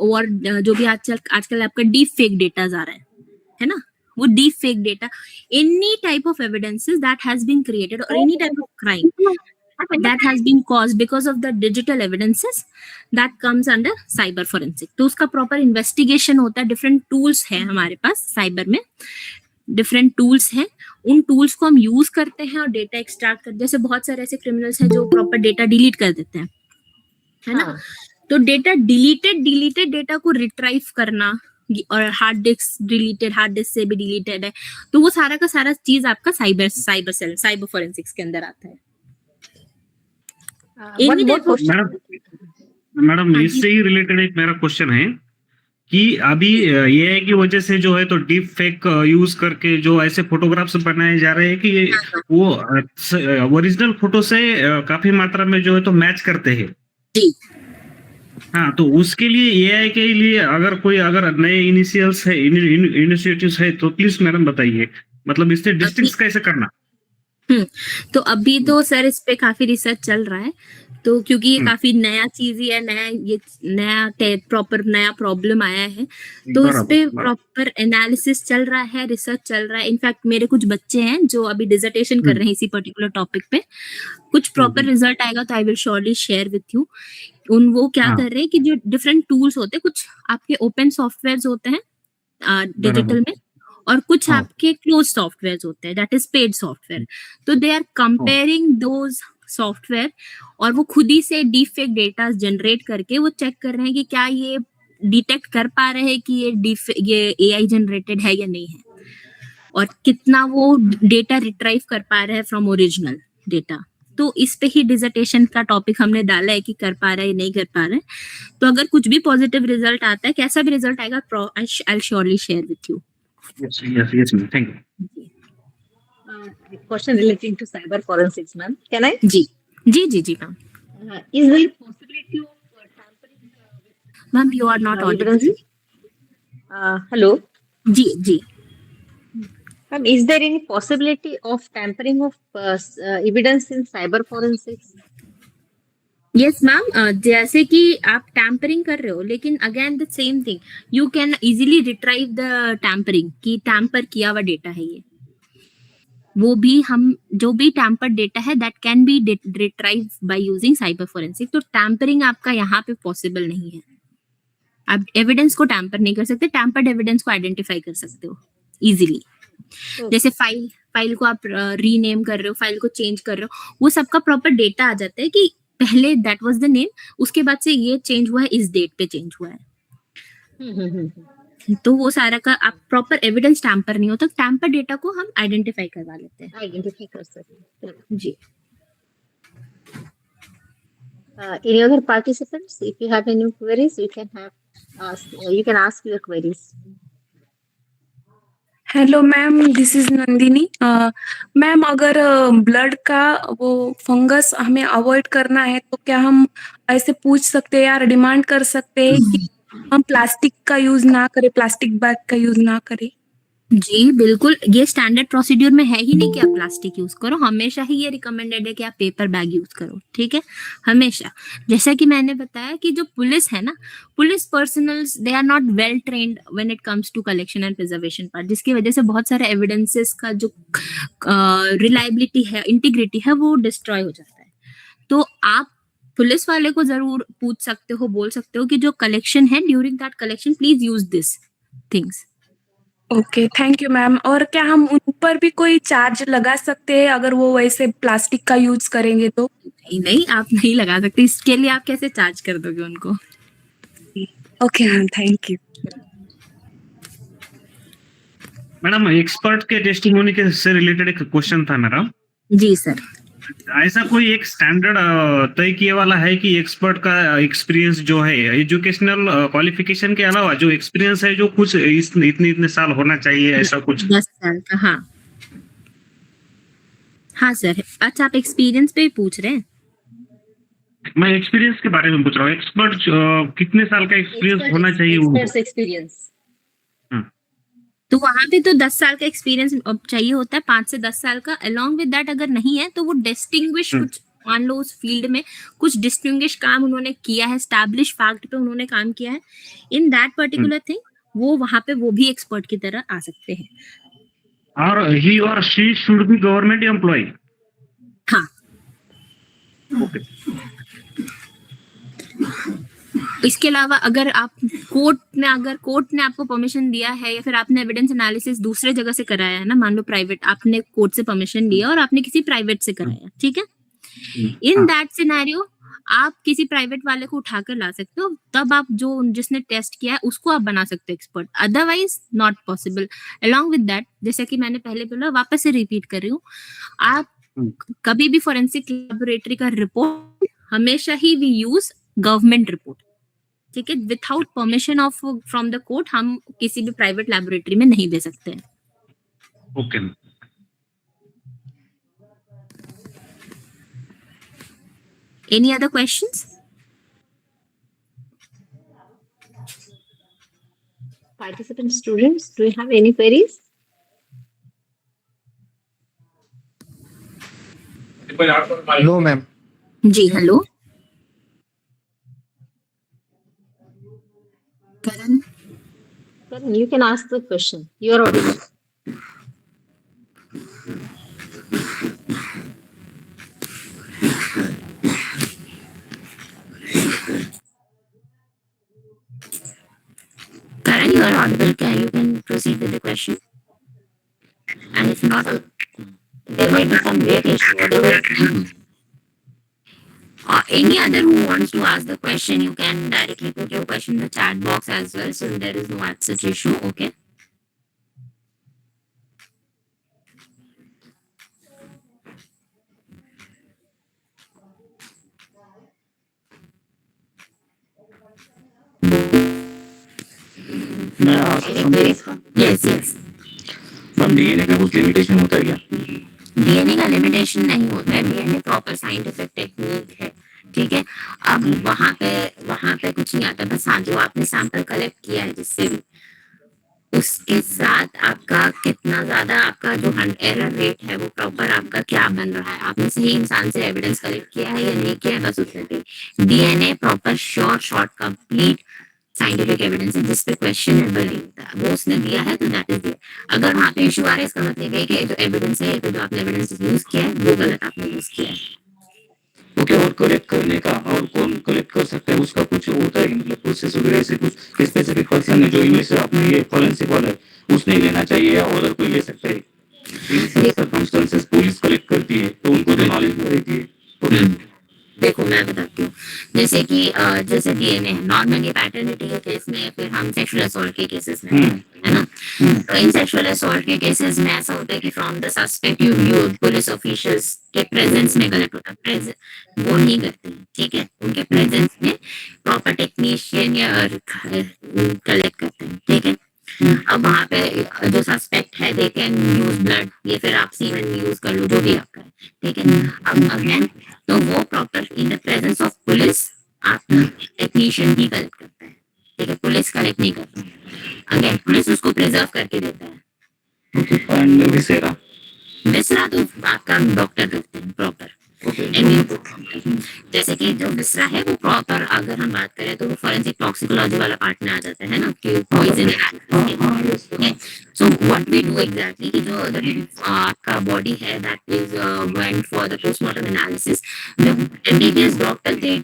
और जो भी आजकल आपका डीप फेक डेटा आ रहा है ना वो deep fake data any type of evidences that has been created और any type of crime that has been caused because of the digital evidences that comes under cyber forensic तो उसका proper investigation होता है different tools है हमारे पास cyber में different tools हैं उन tools को हम use करते हैं और data extract करते हैं जैसे बहुत सारे ऐसे criminals हैं जो proper data delete कर देते हैं है ना तो data deleted data को retrieve करना और हार्ड डिस्क से भी डिलीटेड है तो वो सारा का सारा चीज आपका साइबर फोरेंसिक्स के अंदर आता है मैडम इससे ही रिलेटेड एक मेरा क्वेश्चन है कि अभी एआई की वजह से जो है तो डीप फेक यूज करके जो ऐसे फोटोग्राफ्स बनाए जा रहे हैं कि वो ओरिजिनल फोटो से काफी मात्रा में जो है तो मैच करते हैं जी हाँ तो उसके लिए एआई के लिए अगर नए इनिशियल्स है इनिशिएटिव्स है तो प्लीज मैडम बताइए मतलब इससे डिस्टिंक्स कैसे करना तो अभी तो सर इस पे काफी रिसर्च चल रहा है तो क्योंकि ये काफी नया चीज ही है नया प्रॉपर नया प्रॉब्लम आया है तो इस पे प्रॉपर एनालिसिस चल रहा है रिसर्च चल रहा है इनफैक्ट मेरे कुछ बच्चे हैं जो अभी डिसर्टेशन कर रहे हैं इसी पर्टिकुलर टॉपिक पे कुछ प्रॉपर रिजल्ट आएगा तो I will surely share with you वो क्या कर रहे हैं कि जो डिफरेंट टूल्स होते हैं कुछ आपके ओपन सॉफ्टवेयर होते हैं डिजिटल में और कुछ आपके क्लोज सॉफ्टवेयर होते हैं दैट इज पेड सॉफ्टवेयर तो they are comparing those software और वो खुद ही से डीप फेक डेटा जनरेट करके वो चेक कर रहे हैं कि क्या ये डिटेक्ट कर पा रहे हैं कि ये एआई जनरेटेड है या नहीं है और कितना वो डेटा रिट्राइव कर पा रहे हैं फ्रॉम ओरिजिनल डेटा तो इस पे ही डिसर्टेशन का टॉपिक हमने डाला है कि कर पा रहा है या नहीं कर पा रहा है तो अगर कुछ भी पॉजिटिव रिजल्ट आता है कैसा भी रिजल्ट आएगा I will surely share with you Yes, ma'am. Thank you. Question relating to cyber forensics, ma'am. Can I? जी ma'am. Is there possibility of tampering? Ma'am, you are not audible. Hello. जी. Ma'am, is there any possibility of tampering of evidence in cyber forensics? Yes ma'am जैसे कि आप tampering कर रहे हो लेकिन again the same thing you can easily retrieve the tampering कि tamper किया हुआ डेटा है ये वो भी हम जो भी टैम्पर डेटा है that can be retrieve by using cyber forensic तो टैम्परिंग आपका यहाँ पे पॉसिबल नहीं है आप एविडेंस को टैम्पर नहीं कर सकते टैम्पर्ड एविडेंस को आइडेंटिफाई कर सकते हो इजीली जैसे फाइल को आप रीनेम कर रहे हो फाइल को चेंज कर रहे हो वो सबका प्रॉपर डेटा आ जाता है कि पहले दैट वाज द नेम उसके बाद से ये चेंज हुआ है इस डेट पे चेंज हुआ है तो वो सारा का आप प्रॉपर एविडेंस टैम्पर नहीं होता टैम्पर डेटा को हम आइडेंटिफाई करवा लेते हैं आइडेंटिफाई कर सकते हैं जी any other participants if you have any queries you can ask your queries hello ma'am, this is Nandini. Ma'am, अगर ब्लड का वो फंगस हमें अवॉइड करना है तो क्या हम ऐसे पूछ सकते हैं या डिमांड कर सकते हैं कि हम प्लास्टिक का यूज ना करें, प्लास्टिक बैग का यूज ना करें? जी बिल्कुल, ये स्टैंडर्ड प्रोसीड्यूर में है ही नहीं कि आप प्लास्टिक यूज करो। हमेशा ही ये रिकमेंडेड है कि आप पेपर बैग यूज करो, ठीक है, हमेशा। जैसा कि मैंने बताया कि जो पुलिस है ना, police personnels they are not well trained when it comes to collection and preservation part, जिसकी वजह से बहुत सारे एविडेंसेस का जो रिलायबिलिटी है, इंटीग्रिटी है, वो डिस्ट्रॉय हो जाता है। तो आप पुलिस वाले को जरूर पूछ सकते हो, बोल सकते हो कि जो कलेक्शन है, during that collection please use this things. Okay, thank you ma'am. और क्या हम उन पर भी कोई चार्ज लगा सकते हैं अगर वो वैसे प्लास्टिक का यूज करेंगे तो? नहीं, आप नहीं लगा सकते। इसके लिए आप कैसे चार्ज कर दोगे उनको? Okay ma'am, thank you. Madam, expert के टेस्टिमोनी के से रिलेटेड एक क्वेश्चन था मेरा। जी सर। ऐसा कोई एक स्टैंडर्ड तय किए वाला है कि एक्सपर्ट का एक्सपीरियंस जो है, एजुकेशनल क्वालिफिकेशन के अलावा जो एक्सपीरियंस है, जो कुछ इतने इतने साल होना चाहिए, ऐसा कुछ? 10 साल का, हाँ। हाँ सर। अच्छा, आप एक्सपीरियंस पे ही पूछ रहे हैं? मैं एक्सपीरियंस के बारे में पूछ रहा हूँ। एक्सपर्ट कितने साल का एक्सपीरियंस होना चाहिए वो? Experts experience. तो वहां पे तो 10 साल का एक्सपीरियंस चाहिए होता है, 5 से 10 साल का। अलोंग विद दैट अगर नहीं है तो वो डिस्टिंग्विश कुछ, मान लो उस फील्ड में कुछ डिस्टिंग्विश काम उन्होंने किया है, स्टैब्लिश फैक्ट पे उन्होंने काम किया है इन दैट पर्टिकुलर थिंग, वो वहां पे वो भी एक्सपर्ट की तरह आ सकते हैं। और ही और she should be government employ? हाँ। ओके। इसके अलावा अगर आप कोर्ट ने आपको परमिशन दिया है, या फिर आपने एविडेंस एनालिसिस दूसरे जगह से कराया है ना, मान लो प्राइवेट, आपने कोर्ट से परमिशन लिया और आपने किसी प्राइवेट से कराया, ठीक है, इन दैट सिनेरियो आप किसी प्राइवेट वाले को उठाकर ला सकते हो, तब आप जो जिसने टेस्ट किया है उसको आप बना सकते हो expert, otherwise not possible. Along with that, जैसे कि मैंने पहले बोला, वापस से रिपीट कर रही हूँ, आप कभी भी फॉरेंसिक लैबोरेटरी का रिपोर्ट हमेशा ही वी यूज गवर्नमेंट रिपोर्ट, ठीक है, without permission of from the court हम किसी भी प्राइवेट लैबोरेटरी में नहीं दे सकते हैं। Okay. Any other questions? Participant students, do you have any queries? No, ma'am. जी hello Karan. Karan, you can ask the question. You are audible. Karan, you are audible. You can proceed with the question. And if not, there might be some great issue. Or any other who wants to ask the question, you can directly put your question in the chat box as well. So there is no such issue. Okay. Yes, yes. Ma'am, DNA का कुछ limitation होता है क्या? DNA का limitation नहीं होता है, DNA proper scientific technique है, ठीक है। अब वहां पे कुछ नहीं आता, बस हाँ, जो आपने सैंपल कलेक्ट किया है जिससे भी, उसके साथ आपका कितना ज्यादा आपका जो एरर रेट है वो प्रॉपर आपका क्या बन रहा है, आपने सही इंसान से एविडेंस कलेक्ट किया है या नहीं किया है, बस उतने पे। DNA proper sure short complete scientific evidence है जिसपे क्वेश्चनेबल नहीं होता, वो उसने दिया है तो दैट इज दिया। अगर वहां पे इशू आ रहा है, इसका मतलब है कि जो एविडेंस है, तो जो आपने एविडेंस यूज किया है वो गलत आपने यूज किया है। ओके, और कलेक्ट करने का और कौन कलेक्ट कर सकता है उसका कुछ होता है, मतलब प्रोसेस वगैरह से कुछ स्पेसिफिक पर्सन है जो इनमें से आपने ये फॉरेंसिक वाला है उसने लेना चाहिए या अदर कोई ले सकता है? इन सर्कमस्टेंसेस पुलिस कलेक्ट करती है तो उनको तो नॉलेज रहती है। देखो मैं बताती हूँ, जैसे कि जैसे डीएनए नॉर्मली पैटर्निटी के केस में, फिर हम सेक्सुअल असॉल्ट के केसेस में, है ना, तो इन सेक्सुअल असॉल्ट के केसेस में ऐसा होता है कि from the suspect you police officials के प्रेजेंस में कलेक्ट होता है, वो नहीं करते हैं, ठीक है, उनके प्रेजेंस में प्रॉपर टेक्नीशियन या कलेक्ट करते हैं, ठीक है। अब वहाँ पे जो सस्पेक्ट है दे कैन यूज ब्लड, या फिर आप सीमेन यूज कर लो, जो भी आपका है, ठीक है। अब अगेन तो वो proper in the presence of police आपका टेक्नीशियन ही कलेक्ट करता है, ठीक है, पुलिस कलेक्ट नहीं करती। अगेन पुलिस उसको प्रिजर्व करके देता है। एंड विसेरा विसरा तो आपका डॉक्टर करते हैं प्रॉपर। जैसे कि जो विसरा है वो प्रॉपर, अगर हम बात करें तो वो फॉरेंसिक टॉक्सिकोलॉजी वाला पार्ट में आ जाता है ना, कि poison analysis. So what we do exactly कि जो आपका बॉडी है that is went for the postmortem analysis, the MBBS doctor they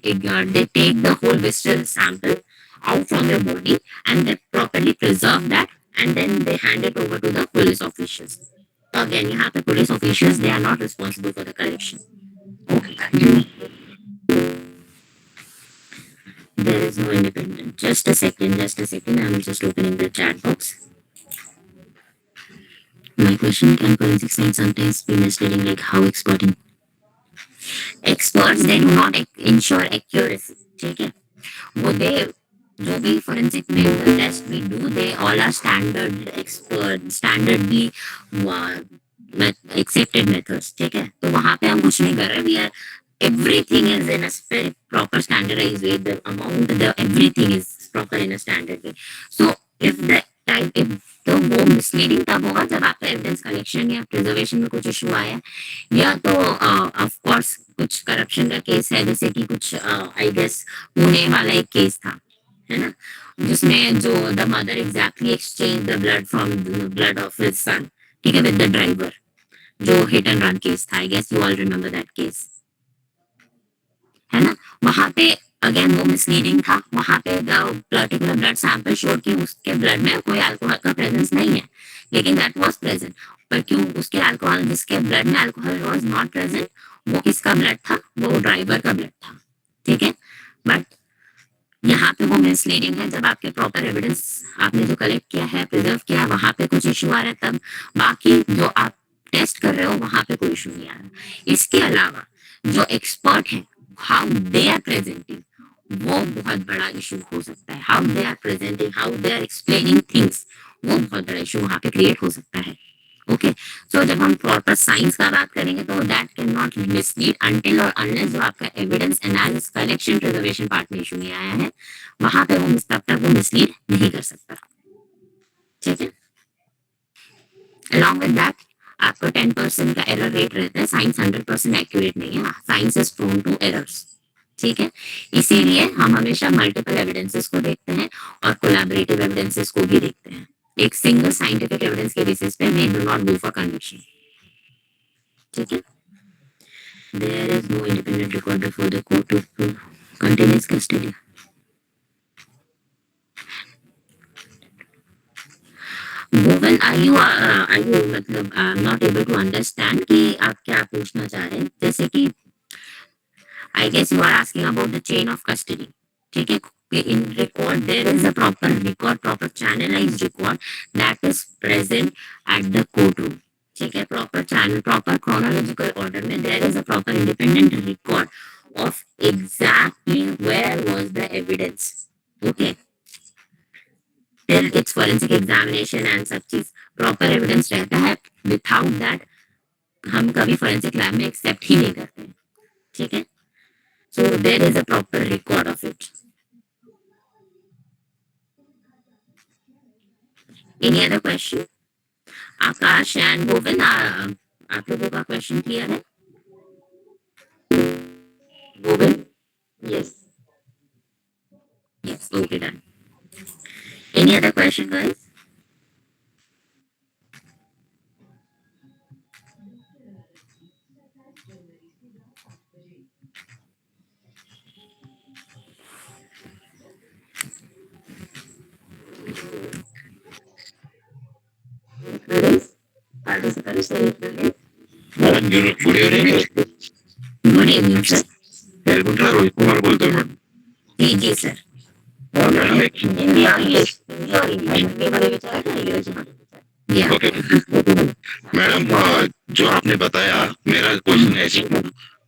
take the whole visceral sample out from your body and they properly preserve that and then they hand it over to the police officials. So again, you have the police officials, they are not responsible for the collection. Okay, thank you. There is no independent. Just a second. I'm just opening the chat box. My question, can forensic science sometimes be misleading, like how experts they do not ensure accuracy. ठीक है, वो they जो भी forensic medical test we do they all are standard expert standardly accepted methods, ठीक है। तो वहां पे हम कुछ नहीं कर रहे, we are everything is in a proper standardized way, the amount, the everything is proper in a standard way. So if the type, if तो वो मिसलीडिंग तब होगा जब आपका एविडेंस कलेक्शन या प्रिजर्वेशन में कुछ इशू आया, या तो ऑफ कोर्स कुछ करप्शन का केस है, जैसे कि कुछ आई गेस पुणे वाला एक केस था, है ना, जिसमें जो the mother exactly exchange the blood from blood of his son, ठीक है, विद द ड्राइवर, जो हिट एंड रन केस था। I guess you all remember that case, है ना। वहां पे अगेन वो मिसलीडिंग था, वहां पे the particular blood sample show कि उसके ब्लड में कोई अल्कोहल का प्रेजेंस नहीं है, लेकिन दैट वाज प्रेजेंट। पर क्यों उसके अल्कोहल, जिसके ब्लड में अल्कोहल वाज नॉट प्रेजेंट, वो किसका ब्लड था, वो ड्राइवर का ब्लड था, ठीक है। बट यहाँ पे वो मिसलीडिंग है, जब आपके प्रॉपर एविडेंस आपने जो कलेक्ट किया है, प्रिजर्व किया है, वहां पे कुछ इशू आ रहा है, तब बाकी जो आप टेस्ट कर रहे हो वहां पे कोई इशू नहीं आ रहा। इसके अलावा जो एक्सपर्ट है, हाउ दे आर प्रेजेंटिंग, वो बहुत बड़ा इशू हो सकता है। How they are presenting, how they are explaining things, वो बहुत बड़ा इशू वहां पे क्रिएट हो सकता है। ओके, सो जब हम प्रॉपर साइंस का बात करेंगे तो that can not mislead until और अनलेस जो आपका evidence analysis collection preservation part में इशू नहीं आया है, वहां पे वो तब तक वो मिसलीड नहीं कर सकता, ठीक है। अलॉन्ग विद दैट आपको 10% का एरर रेट रहता है, साइंस 100% एक्यूरेट नहीं है, science is prone to errors, ठीक है। इसीलिए हम हमेशा मल्टीपल एविडेंसेस को देखते हैं और कोलैबोरेटिव एविडेंसेस को भी देखते हैं। एक सिंगल साइंटिफिक एविडेंस के बेसिस पे we do not go for conviction, ठीक है। There is no independent record before the court to continuous custody. Govind, are you मतलब I am not able to understand कि आप क्या पूछना चाह रहे हैं। जैसे कि I guess you are asking about the chain of custody. ठीक है, in record there is a proper record, proper channelized record that is present at the courtroom. ठीक है, proper channel, proper chronological order में there is a proper independent record of exactly where was the evidence. Okay, till its forensic examination and सब चीज proper evidence रहता है। Without that हम कभी forensic lab में accept ही नहीं करते, ठीक है। So there is a proper record of it. Any other question? Akash and Govind, आप लोगों का क्वेश्चन क्लियर है? Govind? Yes. Yes, okay, done. Any other question, guys? Good evening. Good evening sir. Helicopter Rohit Kumar बोलते हैं madam. जी sir. Madam Hindi और English, Hindi और English में वाले विचार है, अंग्रेजी में। ओके मैडम, जो आपने बताया, मेरा क्वेश्चन ऐसे,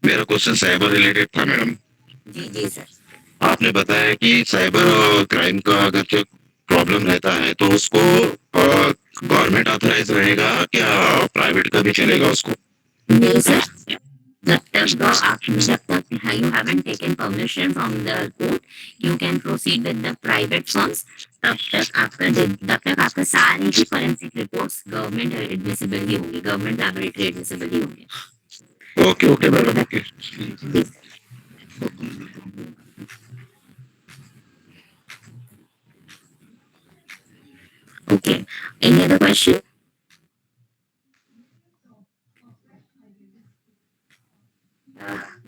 मेरा क्वेश्चन साइबर रिलेटेड था मैडम। जी सर। आपने बताया कि साइबर क्राइम का अगर जो प्रॉब्लम रहता है तो उसको गवर्नमेंट ऑथराइज रहेगा क्या प्राइवेट का भी चलेगा उसको? नहीं सर, जब तक you haven't taken permission from the court, you can proceed with the private firms. तब तक आपका सारी की forensic reports गवर्नमेंट एडमिसिबल ही होंगी, गवर्नमेंट लैबोरेटरी एडमिसिबल ही होंगे। Okay okay madam, okay. Okay. Any other question?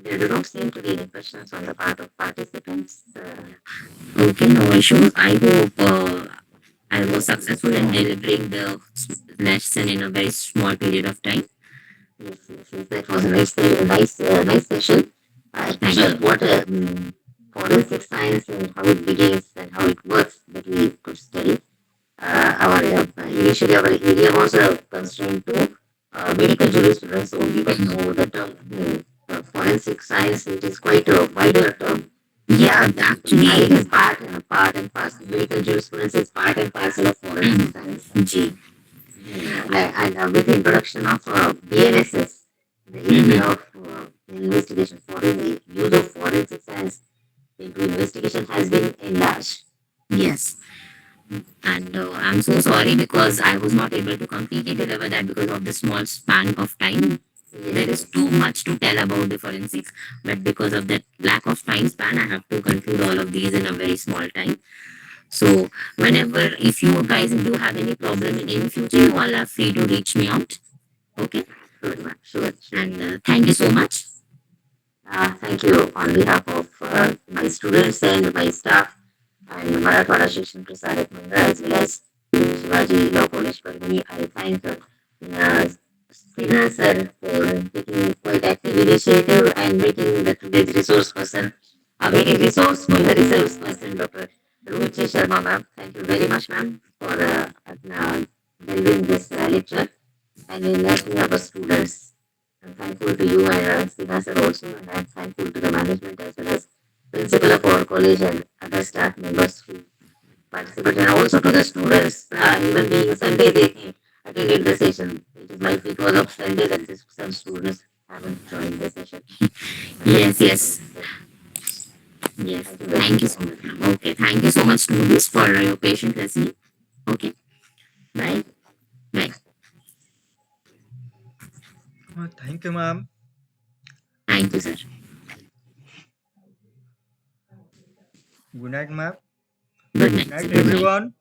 There do not seem to be any questions on the part of participants. Okay, no issues. I hope I was successful in delivering the lesson in a very small period of time. Yes, that was a nice session. Thank you. What forensic science and how it begins and how it works that we could study. Initially our area was constrained to medical jurisprudence only, but now the term forensic science, it is quite a wider term. Yeah, actually, it is part and parcel. Medical jurisprudence is part and parcel of forensic science. Gee. And with the introduction of BNSS, the area of investigation, the use of forensic science into investigation has been enlarged. Yes. And I'm so sorry because I was not able to completely deliver that because of the small span of time. There is too much to tell about the forensics, but because of that lack of time span, I have to conclude all of these in a very small time. So, whenever, if you guys do have any problem in future, you all are free to reach me out. Okay? Sure. And thank you so much. Thank you on behalf of my students and my staff and Marathwada Shikshan Prasarak Mandal as well as Shivaji Law College Parvani. I thank Srinath sir for taking quite active initiative and making the today's resource person a very resourceful resource person, Dr. Ruchi Sharma ma'am. Thank you very much ma'am for delivering this lecture and enlightening our students. I'm thankful to you and Srinath sir also, and I'm thankful to the management as well as principal of our college and other staff members who participated, and also to the students. Even being Sunday, they attended the session. It is my because of Sunday that some students haven't joined the session. Yes, yes. Yes, thank you so much. Okay, thank you so much, students, for your patient listening. Okay, bye. Bye. Thank you, ma'am. Thank you, sir. Good night, ma'am. Good night. Good night, everyone.